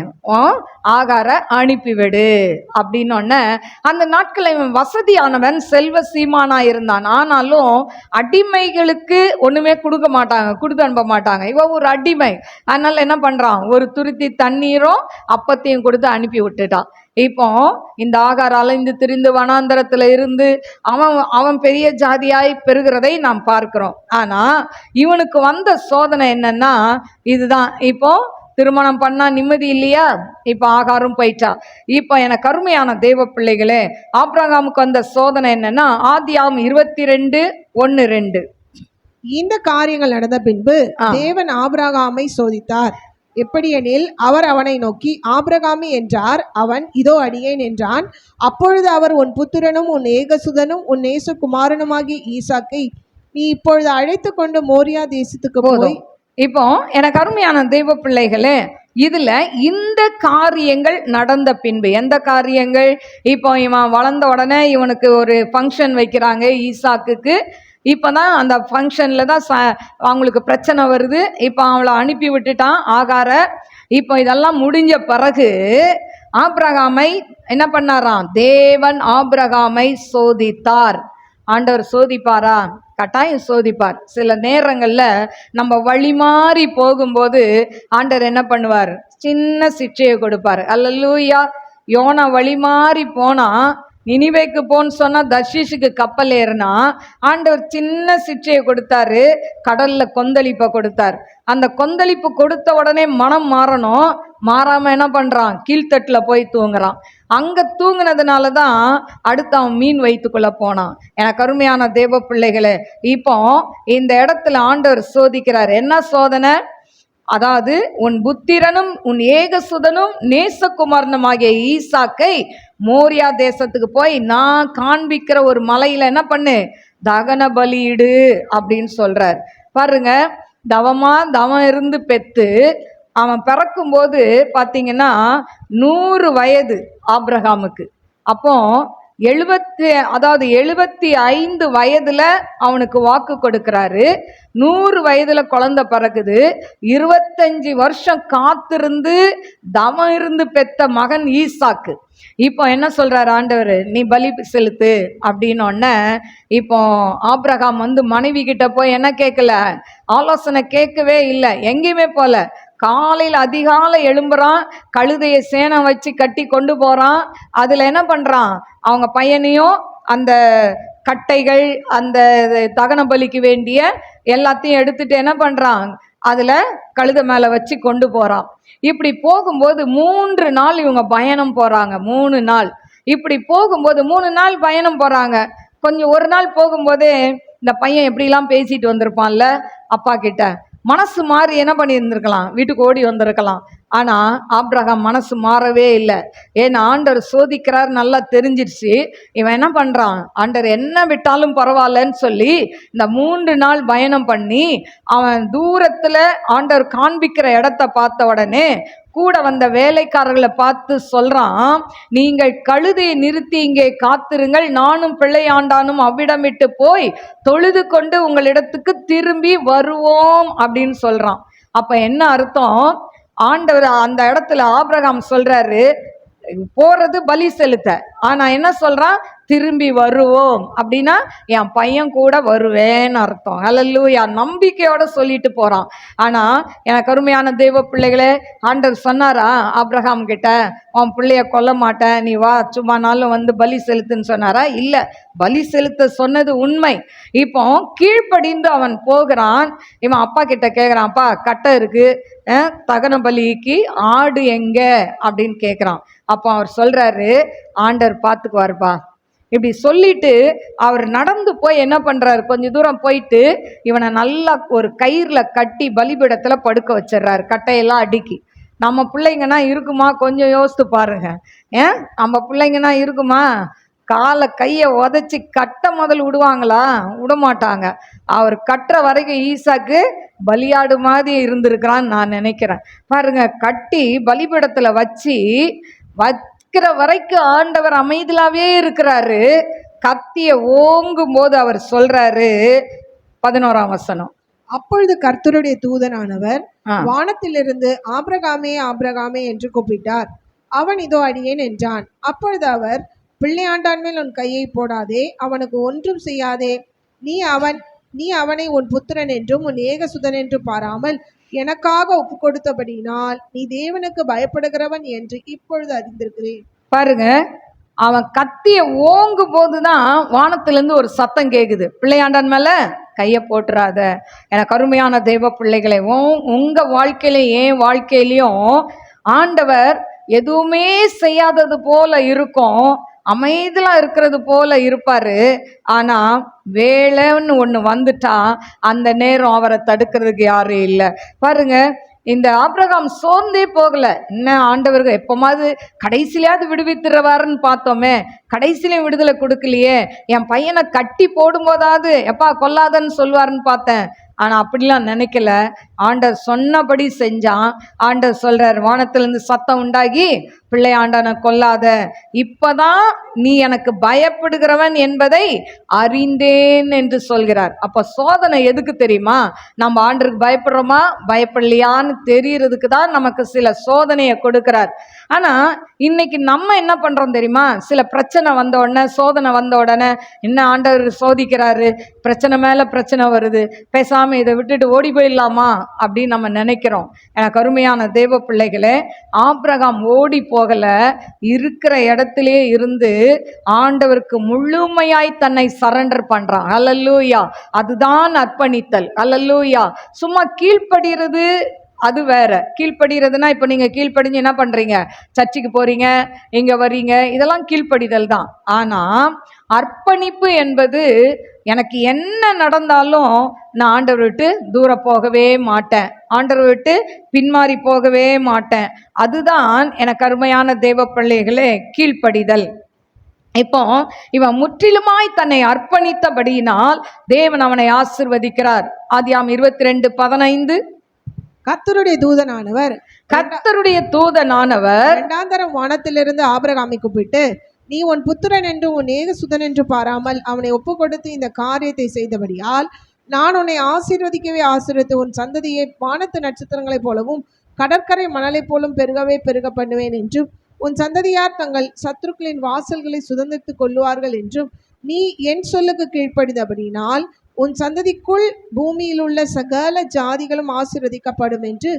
ஆகார அனுப்பிவிடு அப்படின்னு. அந்த நாட்கள் இவன் வசதியானவன், செல்வ சீமானா இருந்தான். ஆனாலும் அடிமைகளுக்கு ஒண்ணுமே கொடுக்க மாட்டாங்க, கொடுத்து அனுப்ப மாட்டாங்க. இவன் ஒரு அடிமை. அதனால என்ன பண்றான்? ஒரு துருத்தி தண்ணீரும் அப்பத்தையும் கொடுத்து அனுப்பி விட்டுட்டான். இப்போ இந்த ஆகார அலைந்து திரிந்து வனாந்தரத்துல இருந்து அவன் பெரிய ஜாதியாய் பெறுகிறதை நாம் பார்க்கிறோம். ஆனா இவனுக்கு வந்த சோதனை என்னன்னா இதுதான். இப்போ திருமணம் பண்ணா நிம்மதி இல்லையா? இப்ப ஆகாரம் போயிட்டா. இப்ப எனக்கு அருமையான தேவ பிள்ளைகளே, ஆபிரகாமுக்கு வந்த சோதனை என்னன்னா ஆதியாகமம் 22:1-2. இந்த காரியங்கள் நடந்த பின்பு தேவன் ஆபிரகாமை சோதித்தார். எப்படியெனில், அவர் அவனை நோக்கி, ஆபிரகாமி என்றார். அவன், இதோ அடியேன் என்றான். அப்பொழுது அவர், உன் புத்திரனும் உன் ஏகசுதனும் உன் நேசகுமாரனுமாகிய ஈசாக்கை நீ இப்பொழுது அழைத்து கொண்டு மோரியா தேசத்துக்கு போய். இப்போ எனக்கு அருமையான தெய்வ பிள்ளைகளே, இதுல இந்த காரியங்கள் நடந்த பின்பு, எந்த காரியங்கள்? இப்போ இவன் வளர்ந்த உடனே இவனுக்கு ஒரு ஃபங்க்ஷன் வைக்கிறாங்க ஈசாக்குக்கு. இப்போதான் அந்த ஃபங்க்ஷனில் தான் அவங்களுக்கு பிரச்சனை வருது. இப்போ அவளை அனுப்பி விட்டுட்டான் ஆகார. இப்போ இதெல்லாம் முடிஞ்ச பிறகு ஆபிரகாமை என்ன பண்ணாராம்? தேவன் ஆபிரகாமை சோதித்தார். ஆண்டவர் சோதிப்பாரா? கட்டாயம் சோதிப்பார். சில நேரங்கள்ல நம்ம வழி மாறி போகும்போது ஆண்டவர் என்ன பண்ணுவார்? சின்ன சிக்ஷையை கொடுப்பார். அல்லேலூயா. யோனா வழி மாறி போனா, நினிவேக்கு போன்னு சொன்னா தர்ஷீஷுக்கு கப்பல் ஏறினா, ஆண்டவர் சின்ன சிக்ஷையை கொடுத்தாரு. கடல்ல கொந்தளிப்பை கொடுத்தார். அந்த கொந்தளிப்பு கொடுத்த உடனே மனம் மாறணும். மாறாம என்ன பண்றான்? கீழ்த்தட்டுல போய் தூங்குறான். அங்க தூங்குனதுனால தான் அடுத்து அவன் மீன் வயிற்றுக்குள்ள போனான். எனக்கு அருமையான தேவ பிள்ளைகளே, இப்போ இந்த இடத்துல ஆண்டவர் சோதிக்கிறார். என்ன சோதனை? அதாவது உன் புத்திரனும் உன் ஏகசுதனும் நேசகுமாரனுமாகிய ஈசாக்கை மோரியா தேசத்துக்கு போய் நான் காண்பிக்கிற ஒரு மலையில என்ன பண்ணு? தகன பலியிடு அப்படின்னு சொல்றார். பாருங்க, தவம் இருந்து பெத்து அவன் பிறக்கும்போது பார்த்தீங்கன்னா 100 வயது ஆபிரகாமுக்கு. அப்போ 75 வயதுல அவனுக்கு வாக்கு கொடுக்கிறாரு. 100 வயதுல குழந்தை பிறகுது. 25 வருஷம் காத்திருந்து தவம் இருந்து பெத்த மகன் ஈசாக்கு. இப்போ என்ன சொல்றாரு ஆண்டவர்? நீ பலி செலுத்து அப்படின்னோடனே இப்போ ஆபிரகாம் மனைவி கிட்ட போய் என்ன கேட்கல? ஆலோசனை கேட்கவே இல்லை. எங்கேயுமே போல. காலையில் அதிகாலை எழும்புறான், கழுதையை சேனம் வச்சு கட்டி கொண்டு போறான். அதுல என்ன பண்றான்? அவங்க பையனையும் அந்த கட்டைகள், அந்த தகன பலிக்கு வேண்டிய எல்லாத்தையும் எடுத்துட்டு என்ன பண்றான்? அதுல கழுதை மேல வச்சு கொண்டு போறான். இப்படி போகும்போது 3 நாள் இவங்க பயணம் போறாங்க. 3 நாள் இப்படி போகும்போது 3 நாள் பயணம் போறாங்க. கொஞ்சம் ஒரு நாள் போகும்போதே இந்த பையன் எப்படிலாம் பேசிட்டு வந்திருப்பான்ல அப்பா கிட்ட. மனசு மாறி என்ன பண்ணி இருந்திருக்கலாம்? வீட்டுக்கு ஓடி வந்திருக்கலாம். ஆனா ஆபிரகாம் மனசு மாறவே இல்லை. ஏன்னா ஆண்டவர் சோதிக்கிறார் நல்லா தெரிஞ்சிருச்சு. இவன் என்ன பண்றான்? ஆண்டவர் என்ன விட்டாலும் பரவாயில்லன்னு சொல்லி இந்த 3 நாள் பயணம் பண்ணி அவன் தூரத்துல ஆண்டவர் காண்பிக்கிற இடத்த பார்த்த உடனே கூட வந்த வேலைக்காரர்களை பார்த்து சொல்றான், நீங்கள் கழுதையை நிறுத்தி இங்கே காத்திருங்கள், நானும் பிள்ளையாண்டானும் அவ்விடமிட்டு போய் தொழுது கொண்டு உங்களிடத்துக்கு திரும்பி வருவோம் அப்படின்னு சொல்றான். அப்ப என்ன அர்த்தம்? ஆண்டவர் அந்த இடத்துல ஆபிரகாம் சொல்றாரு, போறது பலி செலுத்த. ஆனா என்ன சொல்றான்? திரும்பி வருவோம் அப்படின்னா என் பையன் கூட வருவேன்னு அர்த்தம். அல்லேலூயா. நம்பிக்கையோட சொல்லிட்டு போறான். ஆனா எனக்கு அருமையான தெய்வ பிள்ளைகளே, ஆண்டவர் சொன்னாரா ஆபிரகாம் கிட்ட, உன் பிள்ளைய கொல்ல மாட்டேன், நீ வா, சும்மா நாளும் பலி செலுத்துன்னு சொன்னாரா? இல்ல, பலி செலுத்த சொன்னது உண்மை. இப்போ கீழ்ப்படிந்து அவன் போகிறான். இவன் அப்பா கிட்ட கேட்குறான், அப்பா கட்டை இருக்கு, தகன பலிக்கு ஆடு எங்க அப்படின்னு கேட்குறான். அப்போ அவர் சொல்றாரு, ஆண்டவர் பார்த்துக்குவாருப்பா. இப்படி சொல்லிட்டு அவர் நடந்து போய் என்ன பண்றாரு? கொஞ்ச தூரம் போயிட்டு இவனை நல்லா ஒரு கயிறுல கட்டி பலிபீடத்துல படுக்க வச்சிடறாரு, கட்டையெல்லாம் அடுக்கி. நம்ம பிள்ளைங்கன்னா இருக்குமா? கொஞ்சம் யோசித்து பாருங்க. நம்ம பிள்ளைங்கன்னா இருக்குமா? காலை கையை உதச்சி கட்ட முதல் விடுவாங்களா? விடமாட்டாங்க. அவர் கட்டுற வரைக்கும் ஈசாக்கு பலியாடு மாதிரி இருந்திருக்கிறான்னு நான் நினைக்கிறேன். பாருங்க, கட்டி பலிபீடத்துல வச்சு வைக்கிற வரைக்கும் ஆண்டவர் அமைதியாவே இருக்கிறாரு. கத்திய ஓங்கும் போது அவர் சொல்றாரு, 11ஆம் வசனம், அப்பொழுது கர்த்தருடைய தூதனானவர் வானத்திலிருந்து ஆபிரகாமே ஆபிரகாமே என்று கூப்பிட்டார். அவன் இதோ அடியேன் என்றான். அப்பொழுது அவர், பிள்ளையாண்டான் மேல் உன் கையை போடாதே, அவனுக்கு ஒன்றும் செய்யாதே. நீ அவனை உன் புத்திரன் என்றும் உன் ஏகசுதன் என்று பாராமல் எனக்காக ஒப்பு கொடுத்தபடினால் நீ தேவனுக்கு பயப்படுகிறவன் என்று இப்பொழுது அறிந்திருக்கிறேன். பாருங்க, அவன் கத்திய ஓங்கும் போதுதான் வானத்திலிருந்து ஒரு சத்தம் கேக்குது, பிள்ளையாண்டான் மேல கையை போட்டுறாத. எனக்கு அருமையான தெய்வ பிள்ளைகளை, உங்க வாழ்க்கையிலையும் என் வாழ்க்கையிலையும் ஆண்டவர் எதுவுமே செய்யாதது போல இருக்கும், அமைதியா இருக்கிறது போல இருப்பாரு. ஆனா வேலைன்னு ஒண்ணு வந்துட்டா அந்த நேரம் அவரை தடுக்கிறதுக்கு யாரும் இல்லை. பாருங்க, இந்த ஆபிரகாம் சோர்ந்தே போகல. என்ன ஆண்டவர்கள் எப்பமாவது கடைசியிலாவது விடுவித்துறவாருன்னு பார்த்தோமே, கடைசியிலையும் விடுதலை கொடுக்கலையே. என் பையனை கட்டி போடும்போதாவது எப்பா கொல்லாதன்னு சொல்லுவாருன்னு பார்த்தேன். ஆனா அப்படிலாம் நினைக்கல. ஆண்டவர் சொன்னபடி செஞ்சான். ஆண்டவர் சொல்றார், வானத்திலிருந்து சத்தம் உண்டாகி பிள்ளையாண்டனை கொல்லாத, இப்பதான் நீ எனக்கு பயப்படுகிறவன் என்பதை அறிந்தேன் என்று சொல்கிறார். அப்ப சோதனை எதுக்கு தெரியுமா? நம்ம ஆண்டருக்கு பயப்படுறோமா பயப்படலையான்னு தெரியறதுக்கு தான் நமக்கு சில சோதனையை கொடுக்கிறார். ஆனா இன்னைக்கு நம்ம என்ன பண்றோம் தெரியுமா? சில பிரச்சனை வந்த உடனே, சோதனை வந்த உடனே, என்ன ஆண்டவர் சோதிக்கிறாரு, பிரச்சனை மேல பிரச்சனை வருது, பேசாம இதை விட்டுட்டு ஓடி போயிடலாமா அப்படின்னு நம்ம நினைக்கிறோம். எனக்கு அருமையான தேவ பிள்ளைகளே, ஆபிரகாம் ஓடி போகல, இருக்கிற இடத்திலே இருந்து ஆண்டவருக்கு முழுமையாய் தன்னை சரண்டர் பண்றான். அல்லேலூயா. அதுதான் அர்ப்பணித்தல். அல்லேலூயா. சும்மா கீழ்ப்படுகிறது அது வேற. கீழ்ப்படுகிறதுனா இப்போ நீங்க கீழ்ப்படிஞ்சு என்ன பண்றீங்க? சர்ச்சுக்கு போறீங்க, இங்க வர்றீங்க, இதெல்லாம் கீழ்ப்படிதல் தான். ஆனா அர்ப்பணிப்பு என்பது, எனக்கு என்ன நடந்தாலும் நான் ஆண்டவர் விட்டு தூர போகவே மாட்டேன், ஆண்டவர் விட்டு பின்மாறி போகவே மாட்டேன். அதுதான் எனக்கு அருமையான தேவ பிள்ளைகளே கீழ்ப்படிதல். இப்போ இவன் முற்றிலுமாய் தன்னை அர்ப்பணித்தபடியினால் தேவன் அவனை ஆசிர்வதிக்கிறார். ஆதியாம் 22:15, கர்த்தருடைய தூதனானவர் இரண்டாம் தரம் வானத்திலிருந்து ஆபிரகாமை கூப்பிட்டு, நீ உன் புத்திரன் என்று உன் ஏகசுதன் என்று பாராமல் அவனை ஒப்பு கொடுத்து இந்த காரியத்தை செய்தபடியால் நான் உன்னை ஆசீர்வதிக்கவே ஆசீர்வதித்து உன் சந்ததியை வானத்து நட்சத்திரங்களைப் போலவும் கடற்கரை மணலைப் போலும் பெருகவே பெருக பண்ணுவேன் என்றும் உன் சந்ததியார் தங்கள் சத்துருக்களின் வாசல்களை சுதந்திரித்துக் கொள்ளுவார்கள் என்றும் நீ என் சொல்லுக்கு கீழ்ப்படிந்தபடினால் உன் சந்ததிக்குள் பூமியில் உள்ள சகல ஜாதிகளும் ஆசீர்வதிக்கப்படும் என்று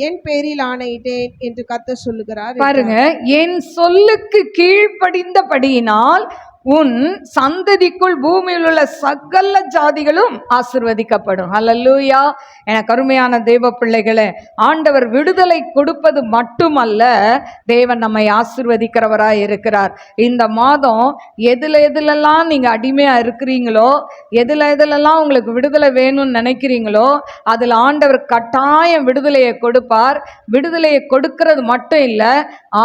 என் பேரில் ஆணையிட்டேன் என்று கர்த்தர் சொல்லுகிறார். பாருங்க, என் சொல்லுக்கு கீழ்ப்படிந்தபடியினால் உன் சந்ததிக்குள் பூமியில் உள்ள சகல ஜாதிகளும் ஆசிர்வதிக்கப்படும். அல்லேலூயா. எனக்கு அருமையான தேவ பிள்ளைகளே, ஆண்டவர் விடுதலை கொடுப்பது மட்டுமல்ல, தேவன் நம்மை ஆசிர்வதிக்கிறவராய் இருக்கிறார். இந்த மாதம் எதுலெல்லாம் நீங்க அடிமையா இருக்கிறீங்களோ, எதுலெல்லாம் உங்களுக்கு விடுதலை வேணும்னு நினைக்கிறீங்களோ, அதில் ஆண்டவர் கட்டாயம் விடுதலையை கொடுப்பார். விடுதலையை கொடுக்கிறது மட்டும் இல்ல,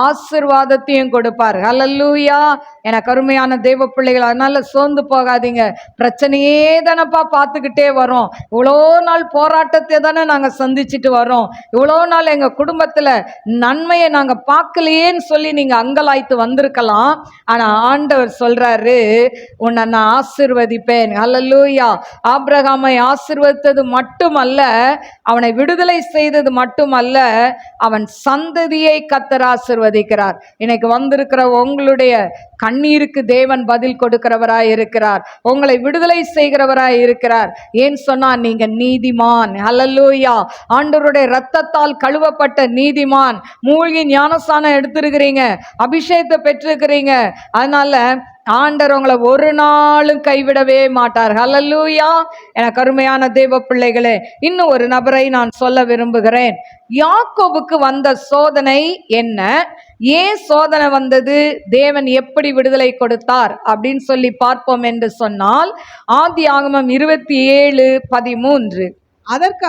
ஆசீர்வாதத்தையும் கொடுப்பார். அல்லேலூயா. எனக்கு அருமையான தேவ பிள்ளைகள், அதனால சோர்ந்து போகாதீங்க. பிரச்சனையே தானப்பா பார்த்துக்கிட்டே வரோம், இவ்வளோ நாள் போராட்டத்தை தானே நாங்கள் சந்திச்சுட்டு வரோம், இவ்வளோ நாள் எங்கள் குடும்பத்தில் நன்மையை நாங்கள் பார்க்கலையேன்னு சொல்லி நீங்கள் அங்கலாய்த்து வந்திருக்கலாம். ஆனால் ஆண்டவர் சொல்றாரு, உன்னை நான் ஆசீர்வதிப்பேன். அல்லேலூயா. ஆபிரகாமை ஆசீர்வதித்தது மட்டுமல்ல, அவனை விடுதலை செய்தது மட்டுமல்ல, அவன் சந்ததியை கர்த்தர் ஆசீர்வதிக்கிறார். இன்னைக்கு வந்திருக்கிற உங்களுடைய கண்ணீருக்கு தேவன் பதில் கொடுக்கிறவராய் இருக்கிறார். உங்களை விடுதலை செய்கிறவராய் இருக்கிறார். ஏன் சொன்னா, நீங்க நீதிமான். அல்லேலூயா. ஆண்டவருடைய இரத்தத்தால் கழுவப்பட்ட நீதிமான். மூழ்கி ஞானஸ்நானம் எடுத்திருக்கிறீங்க, அபிஷேகத்தை பெற்றிருக்கிறீங்க. அதனால ஆண்டவர் உங்களை ஒரு நாளும் கைவிடவே மாட்டார். அல்லேலூயா. எனக்கு அருமையான தேவ பிள்ளைகளே, இன்னும் ஒரு நபரை நான் சொல்ல விரும்புகிறேன். யாக்கோபுக்கு வந்த சோதனை என்ன, ஏன் சோதனை வந்தது, தேவன் எப்படி விடுதலை கொடுத்தார் அப்படின்னு சொல்லி பார்ப்போம் என்று சொன்னால், ஆதியாகமம் 27:13. அதற்கு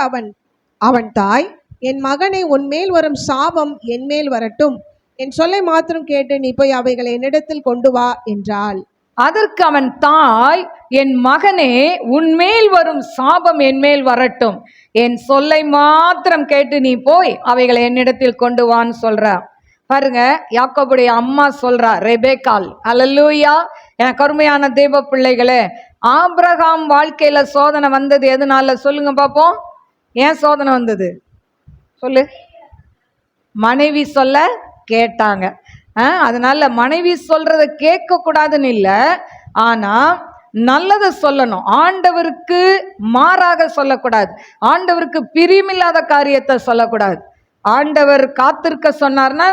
அவன் தாய், என் மகனே, உன்மேல் வரும் சாபம் என்மேல் வரட்டும், என் சொல்லை மாத்திரம் கேட்டு நீ போய் அவைகளை என்னிடத்தில் கொண்டு வா என்றாள். அதற்கு அவன் தாய், என் மகனே, உன்மேல் வரும் சாபம் என்மேல் வரட்டும், என் சொல்லை மாத்திரம் கேட்டு நீ போய் அவைகளை என்னிடத்தில் கொண்டு வான்னு சொல்ற. பாருங்க, யாக்கோபுடைய அம்மா சொல்றா, ரெபேக்காள். அல்லேலூயா. எனக்கு அருமையான தேவ பிள்ளைகளே, ஆபிரகாம் வாழ்க்கையில சோதனை வந்தது எதனால சொல்லுங்க பாப்போம். ஏன் சோதனை வந்தது சொல்லு? மனைவி சொல்ல கேட்டாங்க. அதனால மனைவி சொல்றத கேட்க கூடாதுன்னு இல்லை, ஆனா நல்லதை சொல்லணும். ஆண்டவருக்கு மாறாக சொல்லக்கூடாது, ஆண்டவருக்கு பிரியமில்லாத காரியத்தை சொல்லக்கூடாது. ஆண்டவர் காத்திருக்க சொன்னார்னா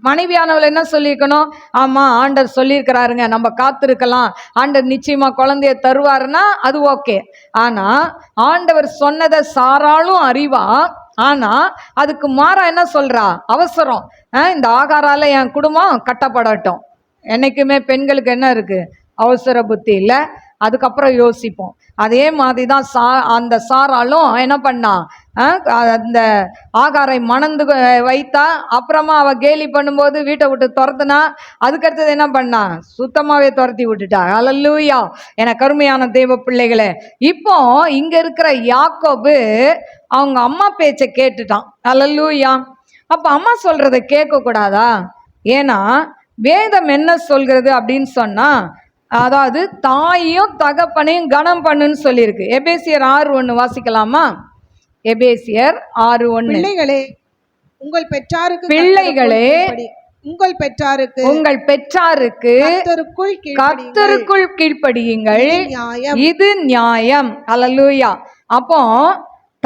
மனைவியானவள் என்ன சொல்லியிருக்கணும்? ஆமா, ஆண்டவர் சொல்லியிருக்கிறாருங்க, நம்ம காத்திருக்கலாம், ஆண்டவர் நிச்சயமா குழந்தைய தருவாருன்னா அது ஓகே. ஆனா ஆண்டவர் சொன்னதை சாராலும் அறிவா, ஆனா அதுக்கு மாறா என்ன சொல்றா? அவசரம். இந்த ஆகாரால என் குடும்பம் கட்டப்படட்டும். என்னைக்குமே பெண்களுக்கு என்ன இருக்கு? அவசர புத்தி இல்லை, அதுக்கப்புறம் யோசிப்போம். அதே மாதிரி தான் அந்த சாராலும் என்ன பண்ணா, அந்த ஆகாரை மணந்து வைத்தா, அப்புறமா அவ கேலி பண்ணும்போது வீட்டை விட்டு துரத்துனா, அதுக்கடுத்தது என்ன பண்ணா? சுத்தமாவே துரத்தி விட்டுட்டா. அல்லேலூயா. என கருமையான தேவ பிள்ளைகளே, இப்போ இங்க இருக்கிற யாக்கோபு அவங்க அம்மா பேச்சை கேட்டுட்டான். அல்லேலூயா. அப்ப அம்மா சொல்றதை கேட்க கூடாதா? ஏன்னா வேதம் என்ன சொல்கிறது அப்படின்னு சொன்னா, அதாவது தாயையும் தகப்பனையும் கனம் பண்ணுன்னு சொல்லியிருக்கு. எபேசியர் 6:1 வாசிக்கலாமா? எபேசியர் 6:1. பிள்ளைகளே உங்கள் பெற்றாருக்கு பிள்ளைகளே உங்கள் பெற்றாருக்கு கர்த்தருக்குள் கீழ்ப்படியுங்கள், நியாயம். இது நியாயம். அல்லேலூயா. அப்போ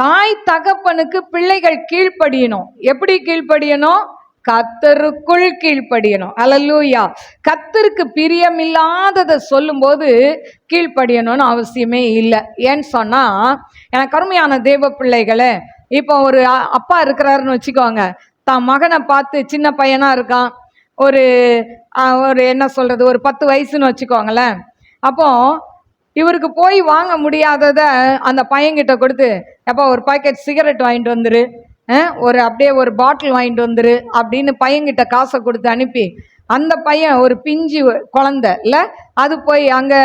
தாய் தகப்பனுக்கு பிள்ளைகள் கீழ்ப்படியணும். எப்படி கீழ்ப்படியணும்? கர்த்தருக்குள் கீழ்ப்படியணும். அல்லேலூயா. கர்த்தருக்கு பிரியமில்லாததை சொல்லும்போது கீழ்ப்படியணும்னு அவசியமே இல்லை. ஏன்னு சொன்னா, எனக்கு அருமையான தேவ பிள்ளைகளே, இப்போ ஒரு அப்பா இருக்கிறாருன்னு வச்சுக்கோங்க. தான் மகனை பார்த்து, சின்ன பையனா இருக்கான், ஒரு என்ன சொல்றது, ஒரு 10 வயசுன்னு வச்சுக்கோங்களேன். அப்போ இவருக்கு போய் வாங்க முடியாததை அந்த பையன்கிட்ட கொடுத்து, எப்போ ஒரு பாக்கெட் சிகரெட் வாங்கிட்டு வந்துரு, அப்படியே ஒரு பாட்டில் வாங்கிட்டு வந்துரு அப்படின்னு பையன்கிட்ட காசை கொடுத்து அனுப்பி, அந்த பையன் ஒரு பிஞ்சு குழந்தை இல்லை, அது போய் அங்கே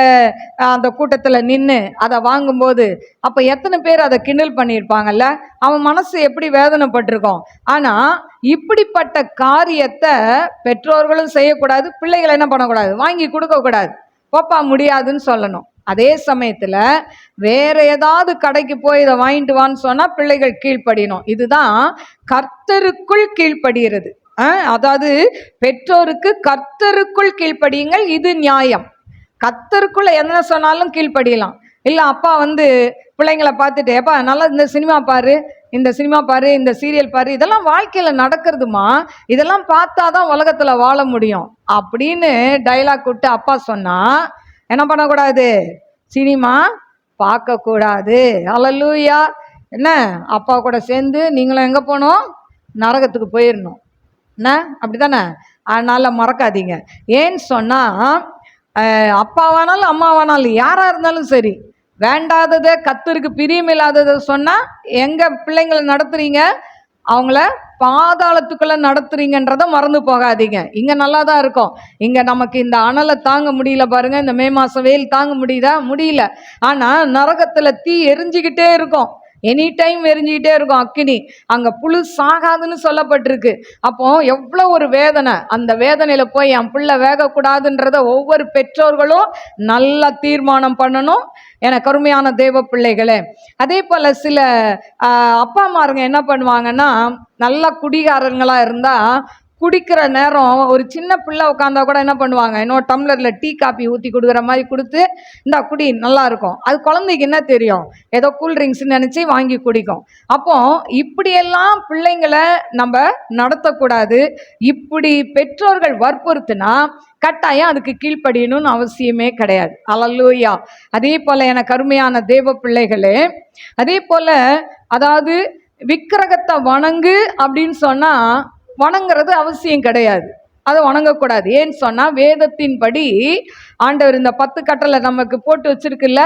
அந்த கூட்டத்தில் நின்று அதை வாங்கும்போது அப்போ எத்தனை பேர் அதை கிண்டல் பண்ணியிருப்பாங்கல்ல, அவன் மனசு எப்படி வேதனைப்பட்டிருக்கோம். ஆனால் இப்படிப்பட்ட காரியத்தை பெற்றோர்களும் செய்யக்கூடாது, பிள்ளைகளை என்ன பண்ணக்கூடாது, வாங்கி கொடுக்கக்கூடாது, போப்பா முடியாதுன்னு சொல்லணும். அதே சமயத்தில் வேற ஏதாவது கடைக்கு போய் இதை வாங்கிட்டு வான்னு சொன்னால் பிள்ளைகள் கீழ்ப்படியணும். இதுதான் கர்த்தருக்குள் கீழ்ப்படுகிறது. அதாவது பெற்றோருக்கு கர்த்தருக்குள் கீழ்ப்படியுங்கள், இது நியாயம். கர்த்தருக்குள்ள என்ன சொன்னாலும் கீழ்ப்படியலாம். இல்லை அப்பா பிள்ளைங்களை பார்த்துட்டு, எப்பா நல்லா இந்த சினிமா பாரு, இந்த சினிமா பாரு, இந்த சீரியல் பாரு, இதெல்லாம் வாழ்க்கையில் நடக்கிறதுமா, இதெல்லாம் பார்த்தா தான் உலகத்தில் வாழ முடியும் அப்படின்னு டைலாக் விட்டு அப்பா சொன்னால் என்ன பண்ணக்கூடாது, சினிமா பார்க்கக்கூடாது. அல்லேலூயா. என்ன, அப்பா கூட சேர்ந்து நீங்களும் எங்கே போகணும், நரகத்துக்கு போயிடணும். என்ன, அப்படி தானே? அதனால் மறக்காதீங்க. ஏன்னு சொன்னால், அப்பாவானாலும் அம்மாவானாலும் யாராக இருந்தாலும் சரி, வேண்டாததை கர்த்தருக்கு பிரியமில்லாததை சொன்னால் எங்கள் பிள்ளைங்களை நடத்துறீங்க, அவங்கள பாதாளத்துக்குள்ளே நடத்துறீங்கன்றதை மறந்து போகாதீங்க. இங்கே நல்லா தான் இருக்கும், இங்கே நமக்கு இந்த அனலை தாங்க முடியல பாருங்க, இந்த மே மாதம் வெயில் தாங்க முடியுதா? முடியல. ஆனால் நரகத்தில் தீ எரிஞ்சிக்கிட்டே இருக்கும், எனி டைம் எரிஞ்சிக்கிட்டே இருக்கும் அக்கினி. அங்கே புழு சாகாதுன்னு சொல்லப்பட்டிருக்கு. அப்போ எவ்வளோ ஒரு வேதனை. அந்த வேதனையில் போய் என் பிள்ளை வேகக்கூடாதுன்றத ஒவ்வொரு பெற்றோர்களும் நல்லா தீர்மானம் பண்ணணும். எனக்கு அருமையான தேவ பிள்ளைகளே, அதே போல் சில அப்பா அம்மாருங்க என்ன பண்ணுவாங்கன்னா, நல்லா குடிகாரங்களாக இருந்தால் குடிக்கிற நேரம் ஒரு சின்ன பிள்ளை உட்காந்தா கூட என்ன பண்ணுவாங்க, இன்னொரு டம்ளரில் டீ காப்பி ஊற்றி கொடுக்குற மாதிரி கொடுத்து, இந்த குடி நல்லா இருக்கும். அது குழந்தைக்கு என்ன தெரியும், ஏதோ கூல்ட்ரிங்க்ஸ்ன்னு நினச்சி வாங்கி குடிக்கும். அப்போ இப்படியெல்லாம் பிள்ளைங்களை நம்ம நடத்தக்கூடாது. இப்படி பெற்றோர்கள் வற்புறுத்தினா கட்டாயம் அதுக்கு கீழ்ப்படியணும்னு அவசியமே கிடையாது. அல்லேலூயா. அதே போல் எனக்கு அருமையான தேவ பிள்ளைகளே, அதே போல் அதாவது விக்கிரகத்தை வணங்கு அப்படின்னு சொன்னால் வணங்குறது அவசியம் கிடையாது, அதை வணங்கக்கூடாது. ஏன்னு சொன்னால் வேதத்தின்படி ஆண்டவர் இந்த 10 கட்டளை நமக்கு போட்டு வச்சிருக்குல்ல,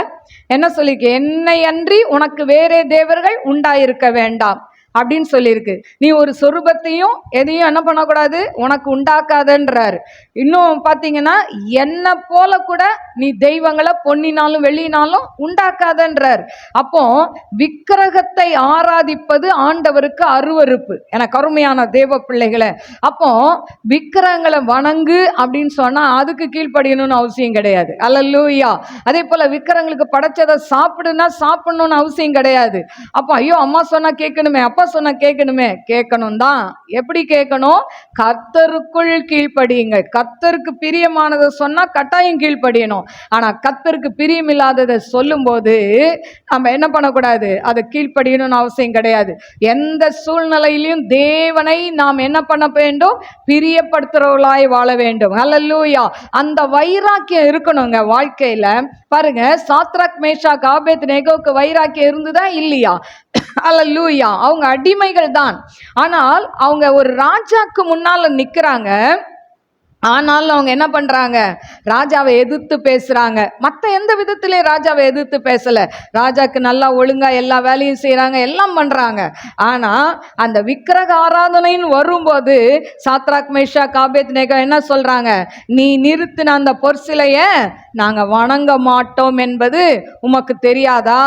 என்ன சொல்லியிருக்கு, என்னை அன்றி உனக்கு வேறே தேவர்கள் உண்டாயிருக்க வேண்டாம் அப்படின்னு சொல்லியிருக்கு. நீ ஒரு சொரூபத்தையும் எதையும் என்ன பண்ணக்கூடாது, உனக்கு உண்டாக்காதன்றாரு. இன்னும் பார்த்தீங்கன்னா, என்னை போல கூட நீ தெய்வங்களை பொன்னினாலும் வெள்ளினாலும் உண்டாக்காதன்றார். அப்போ விக்கிரகத்தை ஆராதிப்பது ஆண்டவருக்கு அருவருப்பு. எனக்கு அருமையான தேவ பிள்ளைகளை, அப்போ விக்கிரகங்களை வணங்கு அப்படின்னு சொன்னால் அதுக்கு கீழ்ப்படியணும்னு அவசியம் கிடையாது. அல்லேலூயா. அதே போல் விக்கிரகங்களுக்கு படைச்சதை சாப்பிடுனா சாப்பிடணும்னு அவசியம் கிடையாது. அப்போ ஐயோ அம்மா சொன்னா கேட்கணுமே, அப்பா சொன்னா கேட்கணுமே, கேட்கணும் தான். எப்படி கேட்கணும், கர்த்தருக்குள் கீழ்ப்படியுங்கள். கர்த்தருக்கு பிரியமானதை சொன்னா கட்டாயம் கீழ்ப்படியணும். ஆனா கர்த்தருக்கு பிரியமில்லாததை சொல்லும் போது நம்ம என்ன பண்ணக்கூடாது, அதை கீழ்ப்படியணும்னு அவசியம் கிடையாது. எந்த சூழ்நிலையிலும் தேவனை நாம் என்ன பண்ண வேண்டும், பிரியப்படுத்துறவர்களாய் வாழ வேண்டும். அல்லேலூயா. அந்த வைராக்கியம் இருக்கணுங்க வாழ்க்கையில. பாருங்க, சாத்ராக் மேஷாக் ஆபேத்நேகோவுக்கு வைராக்கியம் இருந்துதா இல்லையா? அல்லேலூயா. அவங்க அடிமைகள் தான், ஆனால் அவங்க ஒரு ராஜாக்கு முன்னால நிக்கிறாங்க. ஆனாலும் அவங்க என்ன பண்றாங்க, ராஜாவை எதிர்த்து பேசுறாங்க. மற்ற எந்த விதத்திலையும் ராஜாவை எதிர்த்து பேசல, ராஜாக்கு நல்லா ஒழுங்கா எல்லா வேலையும் செய்யறாங்க, எல்லாம் பண்றாங்க. ஆனா அந்த விக்கிரக ஆராதனைன்னு வரும்போது சாத்ராக் மேஷாக் ஆபேத்நேகோ என்ன சொல்றாங்க, நீ நிறுத்தின அந்த பொற்சிலைய நாங்க வணங்க மாட்டோம் என்பது உமக்கு தெரியாதா?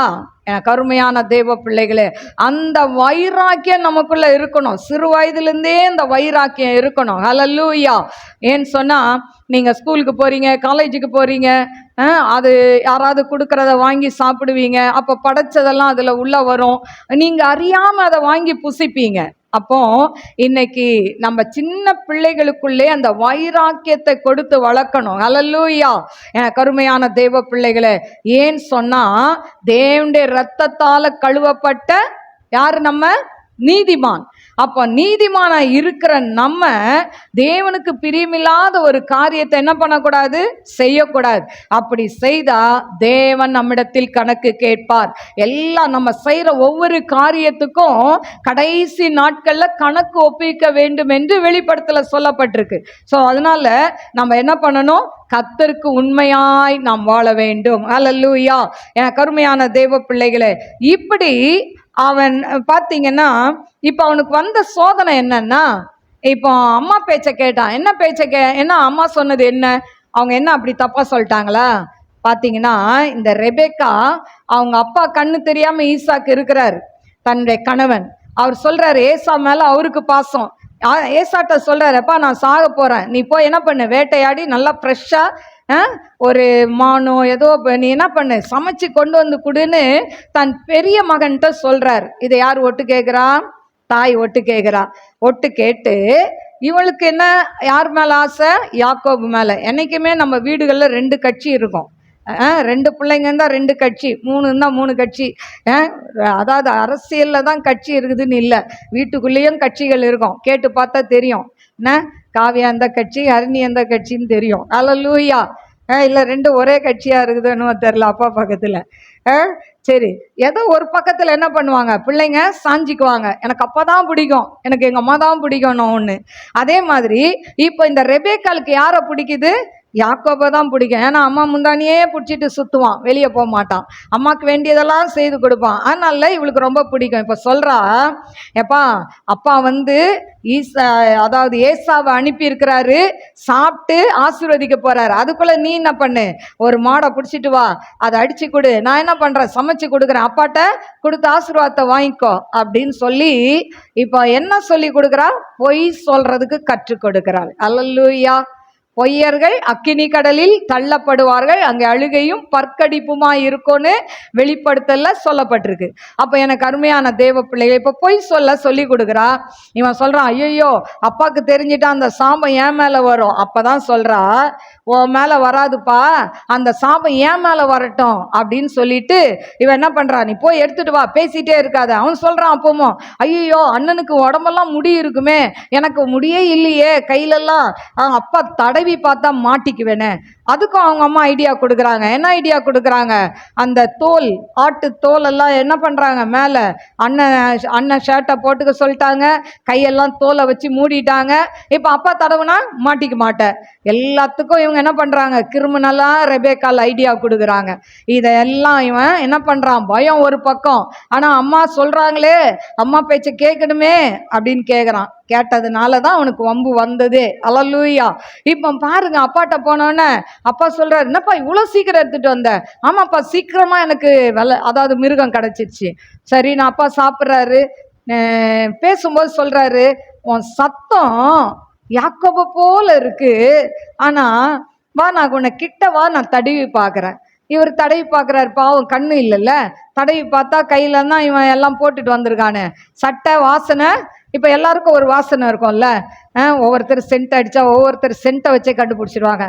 எனக்கு அருமையான தேவ பிள்ளைகளே, அந்த வைராக்கியம் நமக்குள்ள இருக்கணும். சிறு வயதிலிருந்தே இந்த வைராக்கியம் இருக்கணும். ஹல்லேலூயா. ஏன்னு சொன்னா, நீங்க ஸ்கூலுக்கு போறீங்க, காலேஜுக்கு போறீங்க, அது யாராவது கொடுக்கறத வாங்கி சாப்பிடுவீங்க. அப்போ படைச்சதெல்லாம் அதுல உள்ள வரும். நீங்க அறியாம அதை வாங்கி புசிப்பீங்க. அப்போ இன்னைக்கு நம்ம சின்ன பிள்ளைகளுக்குள்ளே அந்த வைராக்கியத்தை கொடுத்து வளர்க்கணும். ஹல்லேலூயா. எனக்கு அருமையான தேவ பிள்ளைகளே, ஏன் சொன்னா, தேவனுடைய இரத்தத்தால கழுவப்பட்ட யாரு? நம்ம நீதிமான். அப்போ நீதிமானா இருக்கிற நம்ம தேவனுக்கு பிரியமில்லாத ஒரு காரியத்தை என்ன பண்ணக்கூடாது? செய்யக்கூடாது. அப்படி செய்தா தேவன் நம்மிடத்தில் கணக்கு கேட்பார். எல்லாம் நம்ம செய்யற ஒவ்வொரு காரியத்துக்கும் கடைசி நாட்கள்ல கணக்கு ஒப்பிக்க வேண்டும் என்று வெளிப்படுத்தல சொல்லப்பட்டிருக்கு. ஸோ அதனால நம்ம என்ன பண்ணணும்? கர்த்தருக்கு உண்மையாய் நாம் வாழ வேண்டும். ஹல்லேலூயா. எனக்கு அருமையான தேவ பிள்ளைகளே, இப்படி அவன் பார்த்தீங்கன்னா, இப்போ அவனுக்கு வந்த சோதனை என்னன்னா, இப்போ அம்மா பேச்சை கேட்டான். என்ன பேச்சை என்ன அம்மா சொன்னது என்ன? அவங்க என்ன அப்படி தப்பா சொல்லிட்டாங்களா? பார்த்தீங்கன்னா, இந்த ரெபெக்கா அவங்க அப்பா கண்ணு தெரியாம ஈசாக்கு இருக்கிறார், தன்னுடைய கணவன். அவர் சொல்றாரு, ஏசா மேல அவருக்கு பாசம். ஏசாட்ட சொல்றாரு, அப்பா நான் சாக போறேன், நீ போய் என்ன பண்ணு, வேட்டையாடி நல்லா ஃப்ரெஷ்ஷா ஒரு மானோ ஏதோ நீ என்ன பண்ணு, சமைச்சு கொண்டு வந்து கொடுன்னு தன் பெரிய மகன்கிட்ட சொல்றார். இதை யார் ஒட்டு கேட்குறா? தாய் ஒட்டு கேட்குறா. ஒட்டு கேட்டு இவளுக்கு என்ன, யார் மேலே ஆசை? யாக்கோபு மேலே. என்றைக்குமே நம்ம வீடுகளில் 2 கட்சி இருக்கும். 2 பிள்ளைங்க இருந்தால் 2 கட்சி, 3 இருந்தால் 3 கட்சி. அதாவது அரசியலில் தான் கட்சி இருக்குதுன்னு இல்லை, வீட்டுக்குள்ளேயும் கட்சிகள் இருக்கும். கேட்டு பார்த்தா தெரியும். என்ன, காவியா எந்த கட்சி, ஹரிணி எந்த கட்சின்னு தெரியும். ஹல்லேலூயா. இல்லை 2 ஒரே கட்சியாக இருக்குதுன்னு தெரில அப்பா பக்கத்தில். சரி, ஏதோ ஒரு பக்கத்தில் என்ன பண்ணுவாங்க, பிள்ளைங்க சாஞ்சிக்குவாங்க. எனக்கு அப்பா தான் பிடிக்கும், எனக்கு எங்கள் அம்மா தான் பிடிக்கணும் ஒன்று. அதே மாதிரி இப்போ இந்த ரெபேக்காளுக்கு யாரை பிடிக்குது? யாக்கோபை தான் பிடிக்கும். ஏன்னா அம்மா முந்தானியே பிடிச்சிட்டு சுற்றுவான், வெளியே போக மாட்டான், அம்மாவுக்கு வேண்டியதெல்லாம் செய்து கொடுப்பான். அதனால இவளுக்கு ரொம்ப பிடிக்கும். இப்போ சொல்கிறா, எப்பா அப்பா அதாவது ஏசாவை அனுப்பியிருக்கிறாரு, சாப்பிட்டு ஆசீர்வதிக்க போறாரு. அதுக்குள்ள நீ என்ன பண்ணு, ஒரு மாடை பிடிச்சிட்டு வா, அதை அடிச்சு கொடு, நான் என்ன பண்றேன், சமைச்சு கொடுக்குறேன், அப்பாட்ட கொடுத்து ஆசீர்வாதத்தை வாங்கிக்கோ அப்படின்னு சொல்லி இப்போ என்ன சொல்லி கொடுக்குறா? பொய் சொல்றதுக்கு கற்றுக் கொடுக்கிறாள். அல்லேலூயா. பொய்யர்கள் அக்கினி கடலில் தள்ளப்படுவார்கள், அங்கே அழுகையும் பற்கடிப்புமா இருக்கும்னு வெளிப்படுத்தல சொல்லப்பட்டிருக்கு. அப்போ எனக்கு அருமையான தேவ பிள்ளைகள், இப்போ பொய் சொல்லி கொடுக்குறா. இவன் சொல்றான், ஐயோ அப்பாவுக்கு தெரிஞ்சிட்டா அந்த சாபம் என் மேலே வரும். அப்பதான் சொல்றா, உன் மேலே வராதுப்பா, அந்த சாபம் என் மேலே வரட்டும் அப்படின்னு சொல்லிட்டு இவன் என்ன பண்றா, நீ போய் எடுத்துட்டு வா, பேசிட்டே இருக்காத. அவன் சொல்றான் அப்பவும், ஐயோ அண்ணனுக்கு உடம்பெல்லாம் முடி இருக்குமே, எனக்கு முடியே இல்லையே கையிலெல்லாம், அப்பா தடவி பார்த்தா மாட்டிக்குவேனே. அதுக்கும் அவங்க அம்மா ஐடியா கொடுக்குறாங்க. என்ன ஐடியா கொடுக்குறாங்க? அந்த தோல், ஆட்டு தோல் எல்லாம் என்ன பண்ணுறாங்க, மேலே அண்ணன் ஷர்ட்டை போட்டுக்க சொல்லிட்டாங்க, கையெல்லாம் தோலை வச்சு மூடிட்டாங்க. இப்போ அப்பா தடவுனா மாட்டிக்க மாட்டேன். எல்லாத்துக்கும் இவங்க என்ன பண்ணுறாங்க, கிரிமினலாக ரெபேக்கால் ஐடியா கொடுக்குறாங்க. இதெல்லாம் இவன் என்ன பண்ணுறான், பயம் ஒரு பக்கம், ஆனால் அம்மா சொல்கிறாங்களே, அம்மா பேச்சை கேட்கணுமே அப்படின்னு கேட்குறான். கேட்டதுனால தான் அவனுக்கு வம்பு வந்ததே. அல்லேலூயா. இப்போ பாருங்க, அப்பாட்ட போனோன்னே அப்பா சொல்றாரு, என்னப்பா இவ்வளோ சீக்கிரம் எடுத்துட்டு வந்த? ஆமாப்பா, சீக்கிரமா எனக்கு அதாவது மிருகம் கிடைச்சிருச்சு. சரி, நான் அப்பா சாப்பிட்றாரு, பேசும்போது சொல்றாரு, உன் சத்தம் யாக்கோபு போல இருக்கு, ஆனா வா நான் உன்னை கிட்ட வா, நான் தடவி பார்க்குறேன். இவர் தடவி பார்க்குறாரு, பாவம் கண்ணு இல்லைல்ல, தடவி பார்த்தா கையில தான் இவன் எல்லாம் போட்டுட்டு வந்திருக்கானு, சட்டை வாசனை. இப்போ எல்லாருக்கும் ஒரு வாசனை இருக்கும்ல, ஒவ்வொருத்தர் சென்ட் அடித்தா ஒவ்வொருத்தர் சென்ட்டை வச்சே கண்டுபிடிச்சிடுவாங்க,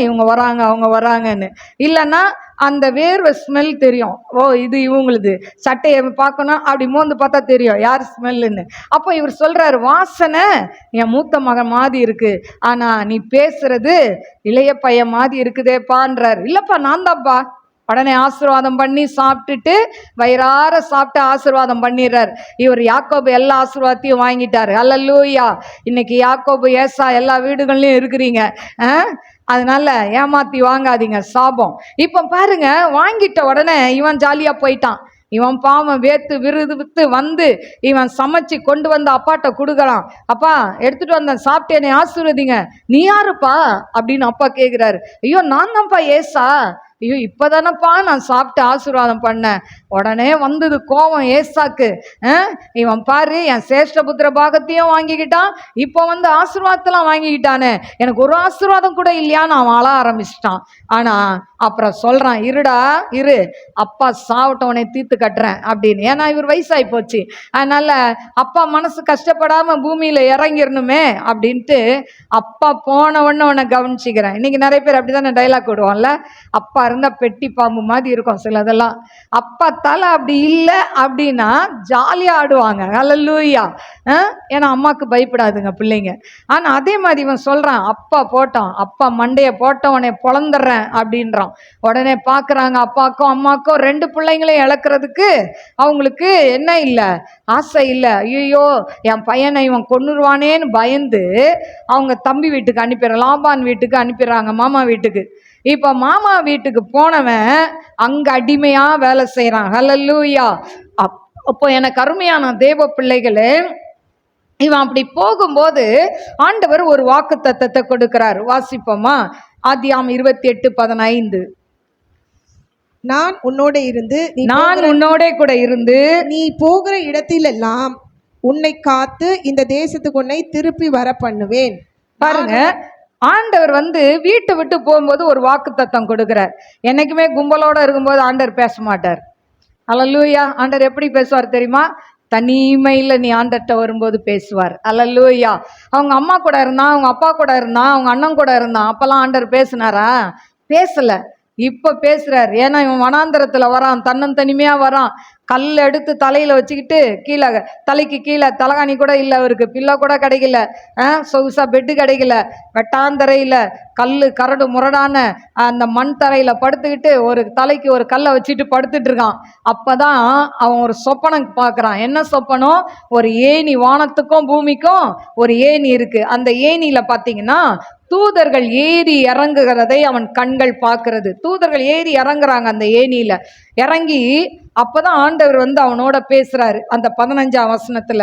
இவங்க வராங்க அவங்க வராங்கன்னு. இல்லைன்னா அந்த வேர்வை ஸ்மெல் தெரியும், ஓ இது இவங்களுது, சட்டையை பார்க்கணும், அப்படி மோந்து பார்த்தா தெரியும் யார் ஸ்மெல்லுன்னு. அப்போ இவர் சொல்கிறாரு, வாசனை என் மூத்த மகன் மாதிரி இருக்குது, ஆனால் நீ பேசுறது இளைய பையன் மாதிரி இருக்குதேப்பான்றார். இல்லைப்பா நான் தான்ப்பா. உடனே ஆசீர்வாதம் பண்ணி சாப்பிட்டுட்டு வயிறார சாப்பிட்டு ஆசீர்வாதம் பண்ணிடுறார். இவர் யாக்கோபு எல்லா ஆசீர்வாதத்தையும் வாங்கிட்டாரு. அல்லேலூயா. இன்னைக்கு யாக்கோபு ஏசா எல்லா வீடுகள்லையும் இருக்கிறீங்க. அதனால ஏமாத்தி வாங்காதீங்க, சாபம். இப்போ பாருங்க, வாங்கிட்ட உடனே இவன் ஜாலியா போயிட்டான். இவன் பாவம் வேத்து விறுவிறுத்து வந்து இவன் சமைச்சு கொண்டு வந்து அப்பாட்ட கொடுக்கலாம். அப்பா எடுத்துட்டு வந்தேன், சாப்பிட்டேனே, ஆசீர்வதிங்க. நீ யாருப்பா அப்படின்னு அப்பா கேட்குறாரு. ஐயோ நான் தான்ப்பா ஏசா, ஐயோ இப்பதானப்பா நான் சாப்பிட்டு ஆசீர்வாதம் பண்ணேன். உடனே வந்தது கோபம் ஏசாக்கு. இவன் பாரு என் சேஷ்டபுத்திர பாகத்தையும் வாங்கிக்கிட்டான், இப்போ வந்து ஆசீர்வாதத்தெல்லாம் வாங்கிக்கிட்டானே, எனக்கு ஒரு ஆசீர்வாதம் கூட இல்லையான்னு அவன் அழ ஆரம்பிச்சிட்டான். ஆனா அப்புறம் சொல்றான், இருடா இரு, அப்பா சாவட்டவனை தீர்த்து கட்டுறேன் அப்படின்னு. ஏன்னா இவர் வயசாகி போச்சு, அதனால அப்பா மனசு கஷ்டப்படாம பூமியில இறங்கிடணுமே அப்படின்ட்டு அப்பா போன உடனே உன்னை கவனிச்சுக்கிறேன். இன்னைக்கு நிறைய பேர் அப்படிதான் டைலாக் விடுவோம்ல, அப்பா இருந்தா பெட்டி பாம்பு மாதிரி இருக்கும் சிலதெல்லாம். அப்பா தலை அப்படி இல்லை அப்படின்னா ஜாலியா ஆடுவாங்க, ஹல்லேலூயா. ஏன்னா அம்மாவுக்கு பயப்படாதுங்க பிள்ளைங்க. ஆனா அதே மாதிரி இவன் சொல்றான், அப்பா போட்டான், அப்பா மண்டையை போட்டவனை பொழந்துடுறேன் அப்படின்றான். உடனே பாக்குறாங்க, அப்பாக்கும் அம்மாக்கும் 2 பிள்ளைங்களையும் இழக்கிறதுக்கு அவங்களுக்கு என்ன இல்லை, ஆசை இல்லை. ஐயோ என் பையனை இவன் கொன்னுருவானேன்னு பயந்து அவங்க தம்பி வீட்டுக்கு அனுப்பிடுறாங்க, லாபான் வீட்டுக்கு அனுப்பிடுறாங்க, மாமா வீட்டுக்கு. இப்ப மாமா வீட்டுக்கு போனவன் அங்க அடிமையா வேலை செய்யறான், ஹல்லேலூயா. அப்போ எனக்கு அருமையான தேவ பிள்ளைகளே, இவன் அப்படி போகும்போது ஆண்டவர் ஒரு வாக்கு தத்தத்தை கொடுக்கிறார். வாசிப்போமா? ஆதியாகமம் 28:15. நான் உன்னோட இருந்து நான் உன்னோட கூட இருந்து நீ போகிற இடத்திலெல்லாம் உன்னை காத்து இந்த தேசத்துக்கு உன்னை திருப்பி வர பண்ணுவேன். பாருங்க, ஆண்டவர் வந்து வீட்டை விட்டு போகும்போது ஒரு வாக்கு தத்தம் கொடுக்கிறார். என்னைக்குமே கும்பலோட இருக்கும்போது ஆண்டவர் பேச மாட்டார். அல்லேலூயா. ஆண்டவர் எப்படி பேசுவார் தெரியுமா? தனிமையில் நீ ஆண்டர்கிட்ட வரும்போது பேசுவார். அல்லேலூயா. அவங்க அம்மா கூட இருந்தான், அவங்க அப்பா கூட இருந்தான், அவங்க அண்ணன் கூட இருந்தான், அப்பெல்லாம் ஆண்டவர் பேசினாரா? பேசல. இப்ப பேசுறார். ஏன்னா இவன் வனாந்தரத்துல வரான், தன்னந்தனிமையா வரான், கல் எடுத்து தலையில வச்சுக்கிட்டு, கீழே தலைக்கு கீழே தலகாணி கூட இல்லை அவருக்கு, பிள்ளை கூட கிடைக்கல, சொகுசா பெட்டு கிடைக்கல, வெட்டாந்தரையில கல்லு கரடு முரடான அந்த மண் தரையில படுத்துக்கிட்டு ஒரு தலைக்கு ஒரு கல்லை வச்சுட்டு படுத்துட்டு இருக்கான். அப்பதான் அவன் ஒரு சொப்பனம் பார்க்கறான். என்ன சொப்பனம்? ஒரு ஏணி, வானத்துக்கும் பூமிக்கும் ஒரு ஏணி இருக்கு. அந்த ஏணியில பாத்தீங்கன்னா தூதர்கள் ஏறி இறங்குகிறதை அவன் கண்கள் பார்க்கிறது. தூதர்கள் ஏறி இறங்குறாங்க அந்த ஏணியில. இறங்கி அப்பதான் ஆண்டவர் வந்து அவனோட பேசுறாரு. அந்த 15ஆம் வசனத்துல,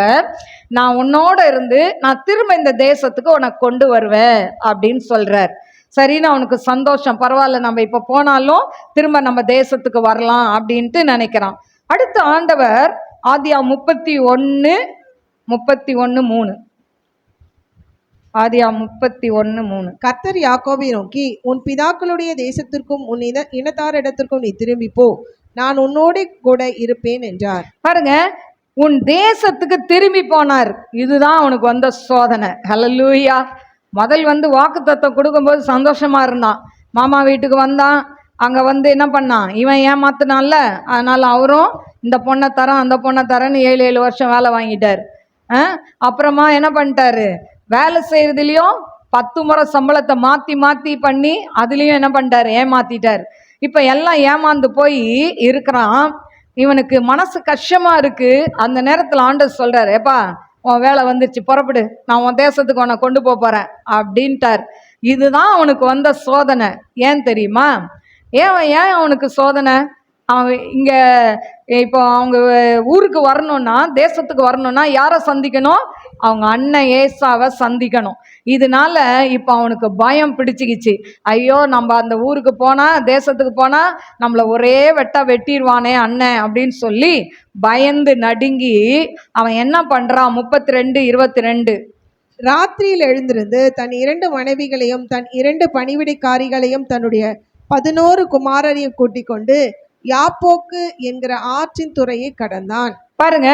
நான் உன்னோட இருந்து நான் திரும்ப இந்த தேசத்துக்கு உனக்கு கொண்டு வருவேன் அப்படின்னு சொல்றார். சரின்னு அவனுக்கு சந்தோஷம். பரவாயில்ல, நம்ம இப்ப போனாலும் திரும்ப நம்ம தேசத்துக்கு வரலாம் அப்படின்ட்டு நினைக்கிறான். அடுத்து ஆண்டவர் ஆதியாகமம் 31:3. ஆதியாகமம் 31:3. கர்த்தர் யாக்கோபை நோக்கி, உன் பிதாக்களுடைய தேசத்திற்கும் உன் இனத்தாரிடத்திற்கும் நீ திரும்பி போ, நான் உன்னோட கூட இருப்பேன் என்றார். பாருங்க, உன் தேசத்துக்கு திரும்பி போனார். இதுதான் அவனுக்கு வந்த சோதனை. ஹல்லேலூயா. முதல் வந்து வாக்குத்தத்தம் கொடுக்கும்போது சந்தோஷமா இருந்தான். மாமா வீட்டுக்கு வந்தான், அங்க வந்து என்ன பண்ணான், இவன் ஏமாத்தினான்ல, அதனால அவரும் இந்த பொண்ணை தரேன் அந்த பொண்ணை தரேன்னு 7 வருஷம் வேலை வாங்கிட்டார். அப்புறமா என்ன பண்ணிட்டாரு, வேலை செய்யறதுலயும் 10 முறை சம்பளத்தை மாத்தி மாத்தி பண்ணி அதுலயும் என்ன பண்ணிட்டாரு, ஏமாத்திட்டார். இப்ப எல்லாம் ஏமாந்து போய் இருக்கிறான். இவனுக்கு மனசு கஷ்டமா இருக்கு. அந்த நேரத்துல ஆண்டவர் சொல்றாரு, ஏப்பா உன் வேலை வந்துருச்சு, புறப்படு, நான் உன் தேசத்துக்கு உன்னை கொண்டு போறேன் அப்படின்ட்டார். இதுதான் அவனுக்கு வந்த சோதனை. ஏன் தெரியுமா? ஏன் அவனுக்கு சோதனை? அவன் இங்க இப்போ அவங்க ஊருக்கு வரணும்னா, தேசத்துக்கு வரணும்னா யாரை சந்திக்கணும்? அவங்க அண்ணன் ஏசாவை சந்திக்கணும். இதனால இப்போ அவனுக்கு பயம் பிடிச்சிக்கிச்சு. ஐயோ நம்ம அந்த ஊருக்கு போனா, தேசத்துக்கு போனா நம்மளை ஒரே வெட்டிடுவானே அண்ணன் அப்படின்னு சொல்லி பயந்து நடுங்கி அவன் என்ன பண்றான்? 32:22. ராத்திரியில் எழுந்திருந்து தன் 2 மனைவிகளையும் தன் 2 பணிவிடைக்காரிகளையும் தன்னுடைய 11 குமாரரையும் கூட்டிக் கொண்டு யாப்போக்கு என்கிற ஆற்றின் துறையை கடந்தான். பாருங்க,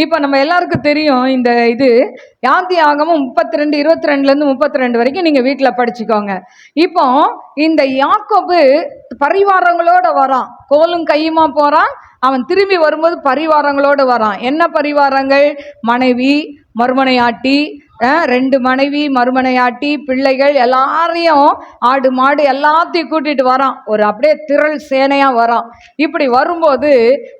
இப்ப நம்ம எல்லாருக்கும் தெரியும் இந்த இது ஆதியாகமம் 32:22 32 வரைக்கும் நீங்க வீட்டுல படிச்சுக்கோங்க. இப்போ இந்த யாக்கோபு பரிவாரங்களோட வரான், கோலும் கையுமா போறான். அவன் திரும்பி வரும்போது பரிவாரங்களோடு வரான். என்ன பரிவாரங்கள்? மனைவி, மறுமனையாட்டி, 2 மனைவி, மறுமனையாட்டி, பிள்ளைகள் எல்லாரையும், ஆடு மாடு எல்லாத்தையும் கூட்டிட்டு வரான். ஒரு அப்படியே திரள் சேனையா வரான். இப்படி வரும்போது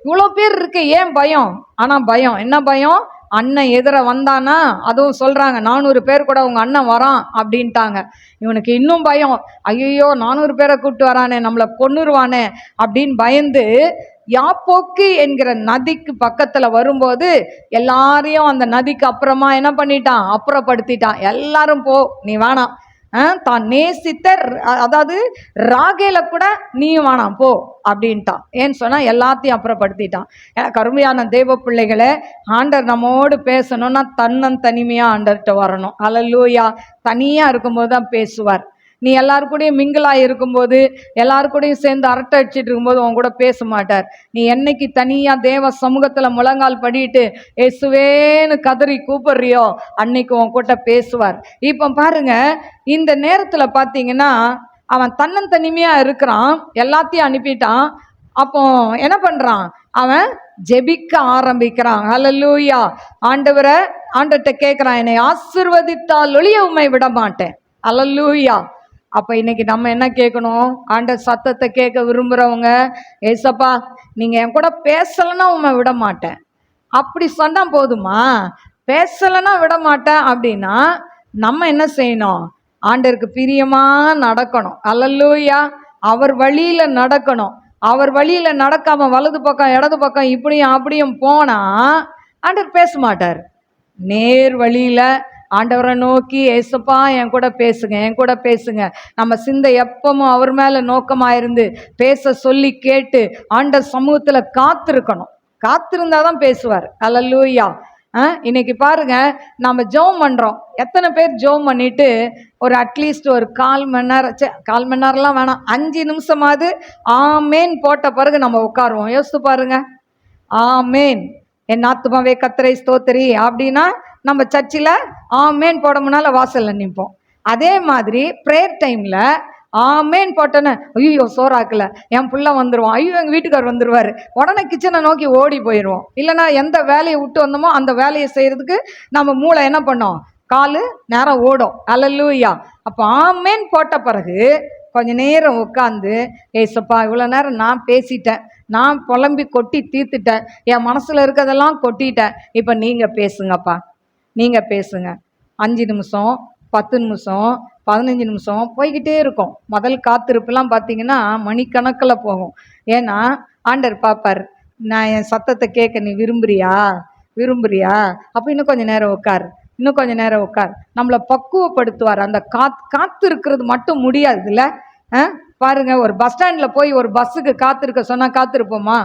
இவ்வளோ பேர் இருக்கு, ஏன் பயம்? ஆனா பயம் என்ன பயம்? அண்ணன் எதிர வந்தானா, அதுவும் சொல்றாங்க 400 பேர் கூட உங்க அண்ணன் வரான் அப்படின்ட்டாங்க. இவனுக்கு இன்னும் பயம். ஐயோ 400 பேரை கூப்பிட்டு வரானே, நம்மளை கொன்னுருவானே அப்படின்னு பயந்து யாப்போக்கு என்கிற நதிக்கு பக்கத்துல வரும்போது எல்லாரையும் அந்த நதிக்கு அப்புறமா என்ன பண்ணிட்டான்? அப்புறப்படுத்திட்டான். எல்லாரும் போ, நீ வேணாம், தான் நேசித்த அதாவது ராகேல கூட நீயும் வேணாம் போ அப்படின்ட்டான். ஏன்னு சொன்னா எல்லாத்தையும் அப்புறப்படுத்திட்டான். எனக்கு அருமையான தேவ பிள்ளைகளை, ஆண்டர் நம்மோடு பேசணும்னா தனிமையா ஆண்டர்கிட்ட வரணும். அல்லேலூயா. தனியா இருக்கும்போது தான் பேசுவார். நீ எல்லாரு கூடயும் மிங்கிளாக இருக்கும்போது, எல்லாரு கூடயும் சேர்ந்து அரட்டை அடிச்சிட்டு இருக்கும்போது உன் கூட பேச மாட்டார். நீ என்னைக்கு தனியாக தேவ சமூகத்தில் முழங்கால் படிட்டு ஏசுவேன்னு கதறி கூப்பிடுறியோ அன்னைக்கு உன் கூட பேசுவார். இப்போ பாருங்க, இந்த நேரத்தில் பார்த்தீங்கன்னா அவன் தன்னந்தனிமையாக இருக்கிறான், எல்லாத்தையும் அனுப்பிட்டான். அப்போ என்ன பண்ணுறான்? அவன் ஜெபிக்க ஆரம்பிக்கிறான். ஹல்லேலூயா. ஆண்டவர்கிட்ட கேட்குறான், என்னை ஆசீர்வதித்தால் ஒழிய உம்மை விட மாட்டேன். ஹல்லேலூயா. அப்போ இன்னைக்கு நம்ம என்ன கேட்கணும்? ஆண்டவர் சத்தத்தை கேட்க விரும்புகிறவங்க, ஏசப்பா நீங்கள் என் கூட பேசலைன்னா உண்மை விட மாட்டேன் அப்படி சொன்னால் போதுமா? பேசலைன்னா விட மாட்டேன் அப்படின்னா நம்ம என்ன செய்யணும்? ஆண்டவருக்கு பிரியமாக நடக்கணும். அல்லேலூயா. அவர் வழியில் நடக்கணும். அவர் வழியில் நடக்காம வலது பக்கம் இடது பக்கம் இப்படியும் அப்படியும் போனால் ஆண்டவர் பேச மாட்டார். நேர் வழியில் ஆண்டவரை நோக்கி, ஏசப்பா என் கூட பேசுங்க, என் கூட பேசுங்க. நம்ம சிந்தை எப்பவும் அவர் மேலே நோக்கமாக இருந்து பேச சொல்லி கேட்டு ஆண்டவர் சமூகத்தில் காத்திருக்கணும். காத்திருந்தால் தான் பேசுவார். அல்லேலூயா. இன்னைக்கு பாருங்க, நம்ம ஜெபம் பண்ணுறோம். எத்தனை பேர் ஜெபம் பண்ணிட்டு ஒரு அட்லீஸ்ட் ஒரு 1/4 மணி நேரம், 1/4 மணி நேரம்லாம் வேணாம், 5 நிமிஷமாவது ஆமேன் போட்ட பிறகு நம்ம உட்காருவோம். யோசித்து பாருங்க. ஆமேன் என் ஆத்துமாவே கர்த்தரை ஸ்தோத்திரி அப்படின்னா நம்ம சர்ச்சில் ஆமேன் போட முன்னால வாசலில் நிற்போம். அதே மாதிரி ப்ரேயர் டைமில் ஆமேன் போட்டோன்னு ஐயோ சோறாக்கல, என் பிள்ளை வந்துடுவான், ஐயோ எங்கள் வீட்டுக்கார் வந்துடுவார், உடனே கிச்சனை நோக்கி ஓடி போயிடுவோம். இல்லைனா எந்த வேலையை விட்டு வந்தோமோ அந்த வேலையை செய்கிறதுக்கு நம்ம மூளை என்ன பண்ணோம்? காலு நேரம் ஓடும். அல்லேலூயா. அப்போ ஆமேன் போட்ட பிறகு கொஞ்ச நேரம் உட்காந்து, ஏசப்பா இவ்வளோ நேரம் நான் பேசிட்டேன், நான் புலம்பி கொட்டி தீர்த்துட்டேன், என் மனசில் இருக்கிறதெல்லாம் கொட்டிட்டேன், இப்போ நீங்கள் பேசுங்கப்பா, நீங்கள் பேசுங்க. 5 நிமிஷம், 10 நிமிஷம், 15 நிமிஷம் போய்கிட்டே இருக்கும். முதல் காத்திருப்புலாம் பார்த்தீங்கன்னா மணிக்கணக்கில் போகும். ஏன்னா ஆண்டவர் பார்ப்பார், நான் என் சத்தத்தை கேட்க நீ விரும்புறியா? அப்போ இன்னும் கொஞ்சம் நேரம் உட்கார், இன்னும் கொஞ்சம் நேரம் உட்கார். நம்மளை பக்குவப்படுத்துவார். அந்த காத்து இருக்கிறது மட்டும் முடியாது இல்லை. பாருங்க, ஒரு பஸ் ஸ்டாண்டில் போய் ஒரு பஸ்ஸுக்கு காத்திருக்க சொன்னால் காத்திருப்போமா?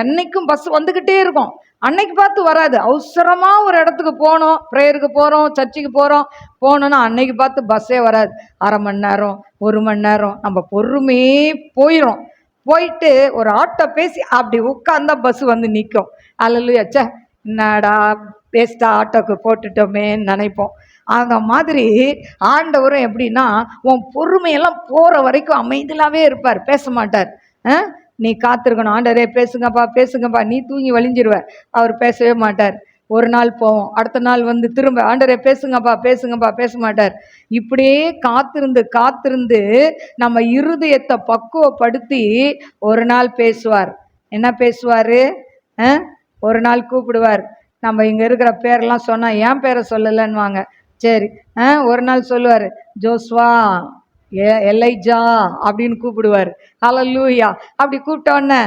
என்னைக்கும் பஸ் வந்துக்கிட்டே இருக்கும். அன்னைக்கு பார்த்து வராது. அவசரமாக ஒரு இடத்துக்கு போகணும், ப்ரேயருக்கு போகிறோம், சர்ச்சுக்கு போனோன்னா அன்னைக்கு பார்த்து பஸ்ஸே வராது. 1/2 மணி நேரம், 1 மணி நேரம் நம்ம பொறுமையே போயிடும். போயிட்டு ஒரு ஆட்டோ பேசி அப்படி உட்காந்தா பஸ் வந்து நிற்கும். அல்லேலூயா. ச்சே என்னடா வேஸ்ட்டாக ஆட்டோக்கு போட்டுட்டோமேன்னு நினைப்போம். அந்த மாதிரி ஆண்டவரும் எப்படின்னா உன் பொறுமையெல்லாம் போகிற வரைக்கும் அமைதியாகவே இருப்பார், பேச மாட்டார். நீ காத்திருக்கணும். ஆண்டவரே பேசுங்கப்பா. நீ தூங்கி வலிஞ்சிருவ. அவர் பேசவே மாட்டார். ஒரு நாள் போவோம், அடுத்த நாள் வந்து திரும்ப ஆண்டவரே பேசுங்கப்பா பேச மாட்டார். இப்படியே காத்திருந்து நம்ம இருதயத்தை பக்குவப்படுத்தி ஒரு நாள் பேசுவார். என்ன பேசுவார்? ஒரு நாள் கூப்பிடுவார். நம்ம இங்கே இருக்கிற பேரெல்லாம் சொன்னால் ஏன் பேரை சொல்லலைன்னுவாங்க. சரி, ஒரு நாள் சொல்லுவார், ஜோஸ்வா, எலைஜா அப்படின்னு கூப்பிடுவார். ஹல்லேலூயா. அப்படி கூப்பிட்டோன்னே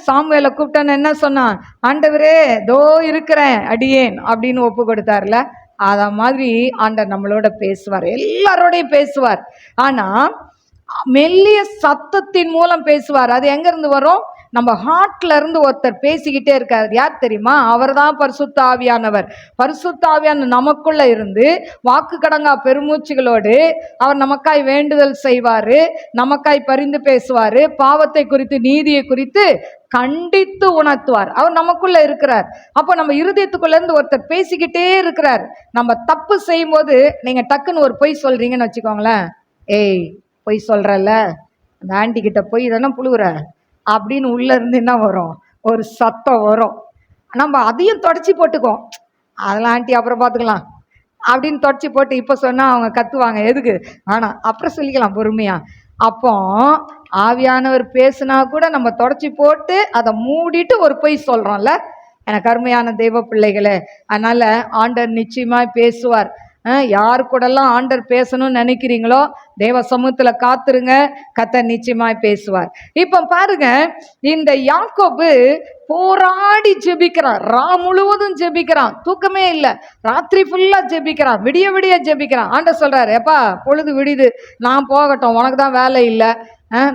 சாமுவேலை கூப்பிட்டோன்னே என்ன சொன்னான்? ஆண்டவரே தோ இருக்கிறேன் அடியேன் அப்படின்னு ஒப்பு கொடுத்தார்ல. அத மாதிரி ஆண்டவர் நம்மளோட பேசுவார், எல்லாரோடையும் பேசுவார். ஆனால் மெல்லிய சத்தத்தின் மூலம் பேசுவார். அது எங்கேருந்து வரும்? நம்ம ஹார்ட்ல இருந்து ஒருத்தர் பேசிக்கிட்டே இருக்கார். யார் தெரியுமா? அவர் தான் பரிசுத்த ஆவியானவர். பரிசுத்த ஆவியான நமக்குள்ள இருந்து வாக்கு கடங்கா பெருமூச்சுகளோடு அவர் நமக்காய் வேண்டுதல் செய்வார், நமக்காய் பரிந்து பேசுவார், பாவத்தை குறித்து நீதியை குறித்து கண்டித்து உணர்த்துவார். அவர் நமக்குள்ள இருக்கிறார். அப்போ நம்ம இருதயத்துக்குள்ள இருந்து ஒருத்தர் பேசிக்கிட்டே இருக்கிறார். நம்ம தப்பு செய்யும் போது நீங்க டக்குன்னு ஒரு பொய் சொல்றீங்கன்னு வச்சுக்கோங்களேன். ஏய் பொய் சொல்றல்ல, அந்த ஆண்டி கிட்ட பொய் தானே புழுகுற அப்படின்னு உள்ள இருந்து என்ன வரும்? ஒரு சத்தம் வரும். நம்ம அதையும் தொடச்சி போட்டுக்குவோம். அதெல்லாம் ஆண்டி அப்புறம் பார்த்துக்கலாம் அப்படின்னு தொடச்சி போட்டு இப்போ சொன்னால் அவங்க கத்துவாங்க. எதுக்கு ஆனால் அப்புறம் சொல்லிக்கலாம் பொறுமையா. அப்போ ஆவியானவர் பேசுனா கூட நம்ம தொடச்சி போட்டு அதை மூடிட்டு ஒரு பொய் சொல்கிறோம்ல. எனக்கு அருமையான தெய்வ பிள்ளைகளே, அதனால் ஆண்டவர் நிச்சயமாக பேசுவார். யார் கூடலாம் ஆண்டர் பேசணும்னு நினைக்கிறீங்களோ தேவ சமூகத்துல காத்துருங்க, கர்த்தர் நிச்சயமாய் பேசுவார். இப்போ பாருங்க, இந்த யாக்கோபு போராடி ஜெபிக்கிறான், முழுவதும் ஜெபிக்கிறான், தூக்கமே இல்லை, ராத்திரி ஃபுல்லா ஜெபிக்கிறான், விடிய விடிய ஜெபிக்கிறான். ஆண்டவர் சொல்றாரு, எப்பா பொழுது விடியுது, நான் போகட்டும், உனக்கு தான் வேலை இல்லை.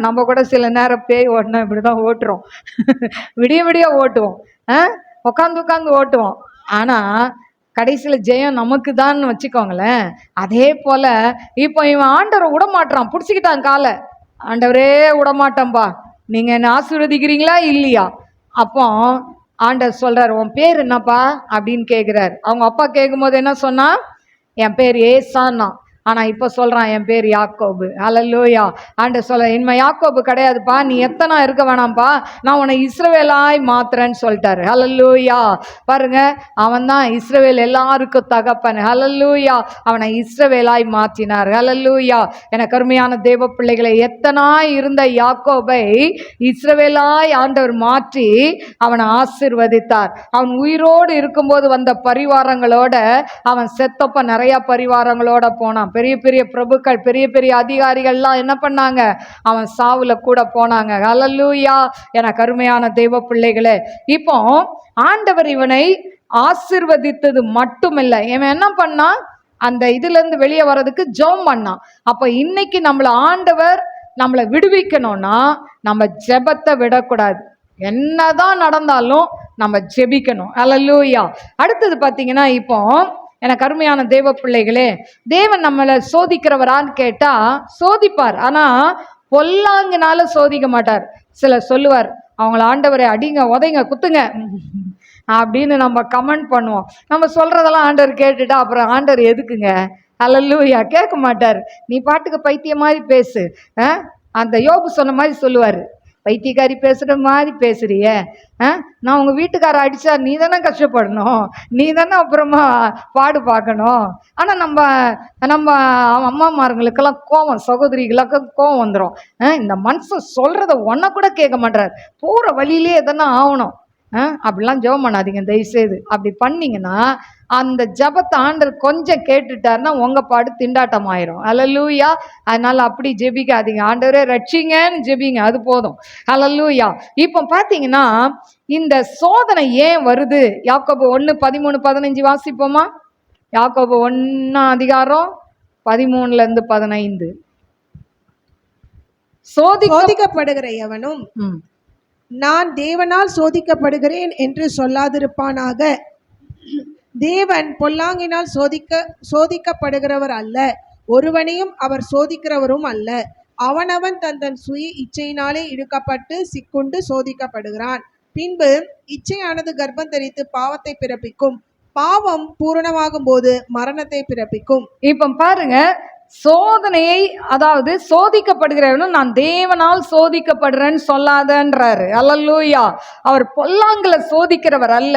நம்ம கூட சில நேரம் பேய் ஓட்டணும் இப்படிதான் ஓட்டுறோம், விடிய விடிய ஓட்டுவோம், உட்காந்து ஓட்டுவோம். ஆனா கடைசியில ஜெயம் நமக்கு தான் வச்சுக்கோங்களேன். அதே போல இப்போ இவன் ஆண்டவரை விடமாட்டான், பிடிச்சிக்கிட்டான் காலை. ஆண்டவரே விடமாட்டேன்பா, நீங்க என்ன ஆசீர்வதிக்கிறீங்களா இல்லையா? அப்போ ஆண்டவர் சொல்றாரு, உன் பேர் என்னப்பா அப்படின்னு கேட்கிறாரு. அவங்க அப்பா கேட்கும் போது என்ன சொன்னா, என் பேர் ஏசான்னா. ஆனா இப்ப சொல்றான், என் பேர் யாக்கோபு. அல்லேலூயா. ஆண்டவர் சொல்ற, இனிமே யாக்கோபு கிடையாதுப்பா, நீ எத்தனை இருக்க வேணாம்ப்பா, நான் உன்னை இஸ்ரவேலாய் மாத்துறேன்னு சொல்லிட்டாரு. அல்லேலூயா. பாருங்க, அவன் தான் இஸ்ரவேல் எல்லாருக்கும் தகப்பன். அல்லேலூயா. அவனை இஸ்ரவேலாய் மாற்றினார். அல்லேலூயா. எனக்கு அருமையான தேவ பிள்ளைகளை, எத்தனாய் இருந்த யாக்கோபை இஸ்ரவேலாய் ஆண்டவர் மாற்றி அவனை ஆசீர்வதித்தார். அவன் உயிரோடு இருக்கும்போது வந்த பரிவாரங்களோட அவன் செத்தப்ப நிறைய பரிவாரங்களோட போனான். பெரிய பெரிய பிரபுக்கள், பெரிய பெரிய அதிகாரிகள்லாம் என்ன பண்ணாங்க, அவன் சாவுல கூட போனாங்க. அல்லேலூயா. எனக்கு அருமையான தெய்வ பிள்ளைகளே, இப்போ ஆண்டவர் இவனை ஆசீர்வதித்தது மட்டுமில்லை, இவன் என்ன பண்ணான், அந்த இதுல இருந்து வெளியே வர்றதுக்கு ஜெபம் பண்ணான். அப்ப இன்னைக்கு நம்மளை விடுவிக்கணும்னா நம்ம ஜெபத்தை விடக்கூடாது. என்னதான் நடந்தாலும் நம்ம ஜெபிக்கணும். அல்லேலூயா. அடுத்தது பாத்தீங்கன்னா, இப்போ எனக்கு அருமையான தேவ பிள்ளைகளே, தேவன் நம்மளை சோதிக்கிறவரான்னு கேட்டா சோதிப்பார், ஆனா பொல்லாங்கனால சோதிக்க மாட்டார். சிலர் சொல்லுவார், அவங்கள ஆண்டவரை அடிங்க, உதைங்க, குத்துங்க அப்படின்னு நம்ம கமெண்ட் பண்ணுவோம். நம்ம சொல்றதெல்லாம் ஆண்டவர் கேட்டுட்டா அப்புறம் ஆண்டவர் எதுக்குங்க? அல்லேலூயா. கேட்க மாட்டார். நீ பாட்டுக்கு பைத்திய மாதிரி பேசு. அந்த யோபு சொன்ன மாதிரி சொல்லுவார், பைத்தியக்காரி பேசுகிற மாதிரி பேசுறிய, நான் உங்கள் வீட்டுக்கார அடித்தா நீ தானே கஷ்டப்படணும், நீ தானே அப்புறமா பாடு பார்க்கணும். ஆனால் நம்ம அம்மாமார்களுக்கெல்லாம் கோவம், சகோதரிகளுக்கு கோவம் வந்துடும். இந்த மனுஷன் சொல்கிறத ஒன்றை கூட கேட்க மாட்டார், போகிற வழியிலே எதனா ஆகணும். அப்படிலாம் ஜெபம் பண்ணாதீங்க தயவுசெய்து. அப்படி பண்ணிங்கன்னா அந்த ஜெபத்தை ஆண்டவர் கொஞ்சம் கேட்டுட்டாருன்னா உங்கள் பாடு திண்டாட்டம் ஆயிரும். அல்லேலூயா. அதனால் அப்படி ஜெபிக்காதீங்க, ஆண்டவரே ரட்சிங்கன்னு ஜெபிங்க, அது போதும். அல்லேலூயா. இப்போ பார்த்தீங்கன்னா இந்த சோதனை ஏன் வருது? யாக்கோபு 1:13-15 வாசிப்போமா? யாக்கோபு 1:13-15. சோதிக்கப்படுகிற எவனும் நான் தேவனால் சோதிக்கப்படுகிறேன் என்று சொல்லாதிருப்பானாக. தேவன் பொல்லாங்கினால் சோதிக்கப்படுகிறவர் அல்ல, ஒருவனையும் அவர் சோதிக்கிறவரும் அல்ல. அவனவன் தன் சுய இச்சையினாலே இழுக்கப்பட்டு சிக்குண்டு சோதிக்கப்படுகிறான். பின்பு இச்சையானது கர்ப்பம் தரித்து பாவத்தை பிறப்பிக்கும், பாவம் பூரணமாகும் போது மரணத்தை பிறப்பிக்கும். இப்ப பாருங்க, சோதனையை, அதாவது சோதிக்கப்படுகிறவனும் நான் தேவனால் சோதிக்கப்படுறேன்னு சொல்லாதன்றாரு. அல்லேலூயா. அவர் பொல்லாங்கல சோதிக்கிறவர் அல்ல,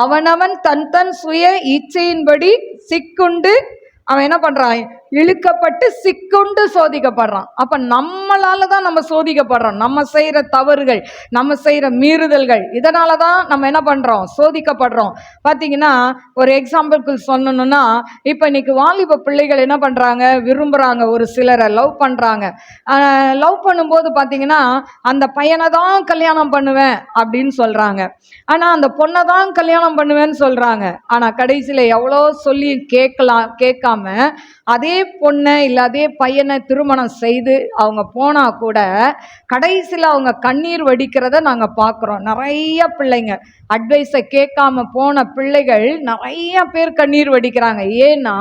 அவனவன் தன் சுய இச்சையின்படி சிக்குண்டு அவன் என்ன பண்றான், இழுக்கப்பட்டு சிக்குண்டு சோதிக்கப்படுறான். அப்ப நம்மளால தான் நம்ம சோதிக்கப்படுறோம், நம்ம செய்யற தவறுகள், நம்ம செய்யற மீறுதல்கள், இதனால தான் நம்ம என்ன பண்றோம், சோதிக்கப்படுறோம். பாத்தீங்கன்னா ஒரு எக்ஸாம்பிளுக்கு சொல்லணும்னா, இப்ப இன்னைக்கு வாலிப பிள்ளைகள் என்ன பண்றாங்க, விரும்புறாங்க, ஒரு சிலரை லவ் பண்றாங்க. லவ் பண்ணும்போது பாத்தீங்கன்னா அந்த பையனை தான் கல்யாணம் பண்ணுவேன் அப்படின்னு சொல்றாங்க, ஆனா அந்த பொண்ணை தான் கல்யாணம் பண்ணுவேன்னு சொல்றாங்க. ஆனா கடைசியில எவ்வளோ சொல்லி கேட்காம அதே பொண்ணை இல்லை அதே பையனை திருமணம் செய்து அவங்க போனா கூட கடைசியில் அவங்க கண்ணீர் வடிக்கிறத நாங்கள் பார்க்குறோம். நிறைய பிள்ளைங்க அட்வைஸை கேட்காம போன பிள்ளைகள் நிறைய பேர் கண்ணீர் வடிக்கிறாங்க. ஏன்னா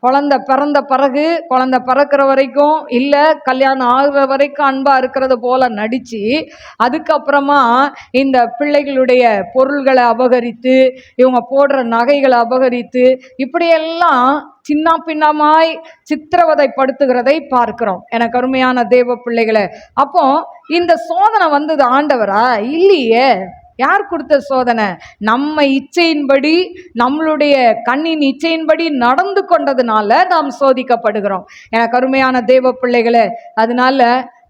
குழந்தை பிறந்த பிறகு, குழந்தை பிறக்கிற வரைக்கும் இல்லை கல்யாணம் ஆகுற வரைக்கும் அன்பா இருக்கிறது போல நடிச்சு, அதுக்கப்புறமா இந்த பிள்ளைகளுடைய பொருள்களை அபகரித்து, இவங்க போடுற நகைகளை அபகரித்து, இப்படியெல்லாம் சின்ன பின்னமாய் சித்திரவதைப்படுத்துகிறதை பார்க்கிறோம். எனக்கு அருமையான தேவ பிள்ளைகளை, அப்போ இந்த சோதனை வந்தது ஆண்டவரா? இல்லையே. யார் கொடுத்த சோதனை? நம்ம இச்சையின்படி, நம்மளுடைய கண்ணின் இச்சையின்படி நடந்து கொண்டதுனால நாம் சோதிக்கப்படுகிறோம். எனக்கு அருமையான தேவ பிள்ளைகளே, அதனால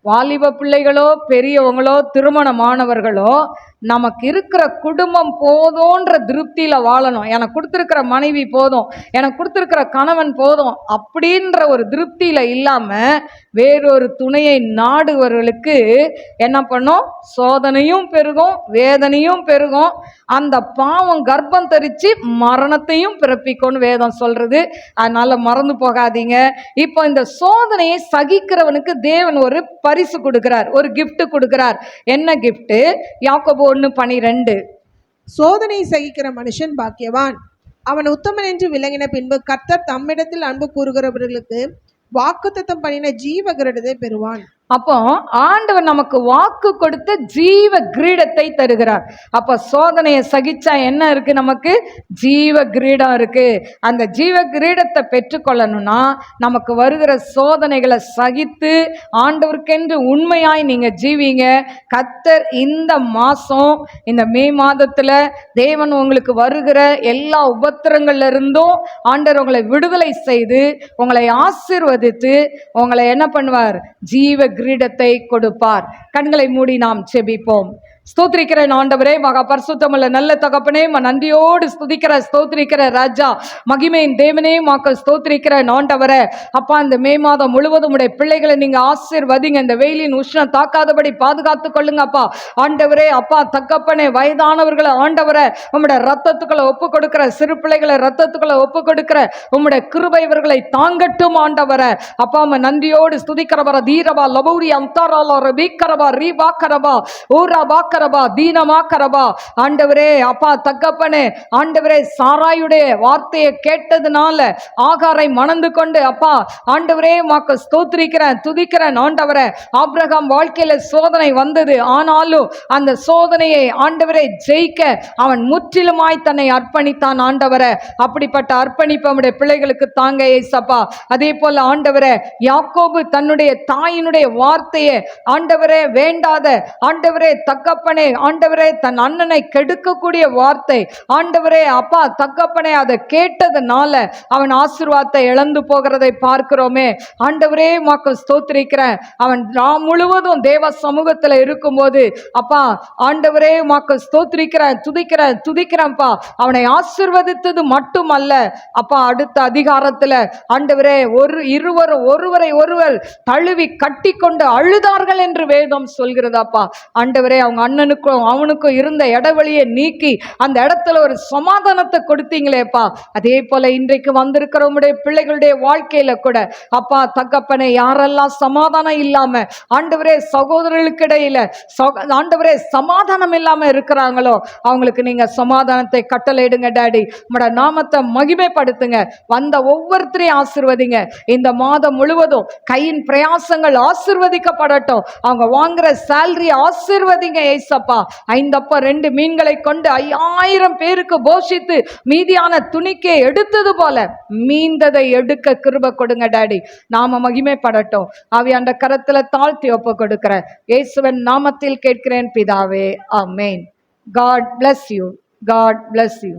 வாலிப பிள்ளைகளோ பெரியவங்களோ திருமணமானவர்களோ நமக்கு இருக்கிற குடும்பம் போதும்ன்ற திருப்தியில வாழணும். எனக்கு கொடுத்துருக்கிற மனைவி போதும், எனக்கு கொடுத்துருக்கிற கணவன் போதும் அப்படின்ற ஒரு திருப்தியில இல்லாம வேறொரு துணையை நாடுவர்களுக்கு என்ன பண்ணும்? சோதனையும் பெருகும், வேதனையும் பெருகும். அந்த பாவம் கர்ப்பம் தரிச்சு மரணத்தையும் பிறப்பிக்கும்னு வேதம் சொல்றது. அதனால மறந்து போகாதீங்க. இப்போ இந்த சோதனையை சகிக்கிறவனுக்கு தேவன் ஒரு பரிசு கொடுக்கிறார், ஒரு gift கொடுக்கிறார். என்ன gift? யாக்கோபு 1:12. சோதனை சகிக்கிற மனுஷன் பாக்கியவான், அவன் உத்தமன் என்று விளங்கின பின்பு கர்த்தர் தம்மிடத்தில் அன்பு கூறுகிறவர்களுக்கு வாக்குத்தத்தம் பண்ணின ஜீவ கிரீடத்தை பெறுவான். அப்போ ஆண்டவர் நமக்கு வாக்கு கொடுத்த ஜீவ கிரீடத்தை தருகிறார். அப்போ சோதனையை சகிச்சா என்ன இருக்கு? நமக்கு ஜீவ கிரீடம் இருக்கு. அந்த ஜீவ கிரீடத்தை பெற்றுக்கொள்ளணும்னா நமக்கு வருகிற சோதனைகளை சகித்து ஆண்டவருக்கென்று உண்மையாய் நீங்க ஜீவிங்க. கர்த்தர் இந்த மாசம், இந்த மே மாதத்துல தேவன் உங்களுக்கு வருகிற எல்லா உபத்திரங்கள்ல இருந்தும் ஆண்டவர் உங்களை விடுதலை செய்து உங்களை ஆசீர்வதித்து உங்களை என்ன பண்ணுவார்? ஜீவ கிரீடத்தை கொடுப்பார். கண்களை மூடி நாம் செபிப்போம். ஸ்தோத்திரிக்கிறேன் ஆண்டவரே, மகா பரிசுத்தமுள்ள நல்ல தகப்பனே, நன்றியோடு ஸ்துதிக்கிற ஸ்தோத்திரிக்கிற ராஜா, மகிமையின் தேவனே, மாக்க ஸ்தோத்திரிக்கிற ஆண்டவரே. அப்பா, இந்த மே மாதம் முழுவதும் உடைய பிள்ளைகளை நீங்க ஆசீர்வதிங்க. இந்த வெயிலின் உஷ்ணம் தாக்காதபடி பாதுகாத்து கொள்ளுங்க அப்பா. ஆண்டவரே அப்பா தகப்பனே, வயதானவர்களை ஆண்டவரே உம்முடைய ரத்தத்துக்களை ஒப்பு கொடுக்கிற, சிறு பிள்ளைகளை ரத்தத்துக்களை ஒப்பு கொடுக்கிற உம்முடைய கிருபை இவர்களை தாங்கட்டும் ஆண்டவரே. அப்பா, நன்றியோடு ஸ்துதிக்கிறவர தீரவா லபௌரி அம்தாராலா ரபீக்கரவா ரீபாக்கரவா ஊரா பாக்கரவா தீனமாக்கரவா. ஆண்டவரே அப்பா தகப்பனே, ஆண்டவரே சாராயுடைய வார்த்தையை கேட்டதுனால ஆகாரை மணந்து கொண்டு அப்பா ஆண்டவரே மாக்க ஸ்தோத்திரிக்கிறேன், துதிக்கிறேன் ஆண்டவரே. ஆபிரகாம் வாழ்க்கையில சோதனை வந்தது, ஆனாலும் அந்த சோதனையை ஆண்டவரே ஜெயிக்க அவன் முற்றிலுமாய் தன்னை அர்ப்பணித்தான் ஆண்டவரே. அப்படிப்பட்ட அர்ப்பணிப்பு நம்முடைய பிள்ளைகளுக்கு தாங்க ஏசப்பா. அதே போல ஆண்டவரே, யாக்கோபு தன்னுடைய தாயினுடைய வார்த்தையை ஆண்டவரே வேண்டாத ஆண்டவரே தகப்பனே, ஆண்டவரே தன் அண்ணனை கெடுக்கக்கூடிய வார்த்தை ஆண்டவரே அப்பா தகப்பனே அதை கேட்டதுனால அவன் ஆசீர்வாதத்தை இழந்து போகிறதை பார்க்கிறோமே. ஆண்டவரே மாக்கு ஸ்தோத்திரிக்கிறேன். அவன் நாம் முழுவதும் தேவ சமூகத்தில் இருக்கும்போது அப்பா ஆண்டவரே மாக்கு ஸ்தோத்திரிக்கிறேன், துதிக்கிறேன்ப்பா. அவனை ஆசீர்வதித்தது மட்டுமல்ல அப்பா, அடுத்த அதிகாரத்தில் ஆண்டவரே ஒருவரை ஒருவர் தழுவி கட்டி கொண்டு அழுதார்கள் என்று வேதம் சொல்கிறதாப்பா. ஆண்டவரே அவங்க அண்ணனுக்கும் அவனுக்கும் இருந்த இடைவெளியை நீக்கி அந்த இடத்துல ஒரு சமாதானத்தை கொடுத்தீங்களேப்பா. அதே போல இன்றைக்கு வந்திருக்கிற உம்முடைய பிள்ளைகளுடைய வாழ்க்கையில கூட அப்பா தகப்பனே, யாரெல்லாம் சமாதானம் இல்லாம ஆண்டவரே சகோதரர்களுக்கு இடையில ஆண்டவரே சமாதானம் இல்லாம இருக்கிறாங்களோ அவங்களுக்கு நீங்க சமாதானத்தை கட்டளையிடுங்க டாடி. உம்முடைய நாமத்தை மகிமைப்படுத்துங்க. வந்த ஒவ்வொருத்தரையும் ஆசீர்வதிங்க. இந்த மாதம் முழுவதும் கையின் பிரயாசங்கள் ஆசீர்வதிக்கப்படட்டும். அவங்க வாங்குற சேலரி ஆசீர்வதிங்க ஏசப்பா. 5 அப்ப 2 மீன்களை கொண்டு 5000 பேருக்கு போஷித்து மீதியான துணிக்கை எடுத்தது போல மீந்ததை எடுக்க கிருபை கொடுங்க டாடி. நாம மகிமைப்படட்டும். ஆவியாண்ட கரத்துல தாழ்த்தி ஒப்பு கொடுக்கிற இயேசுவின் நாமத்தில் கேட்கிறேன் பிதாவே, ஆமென். God bless you. God bless you.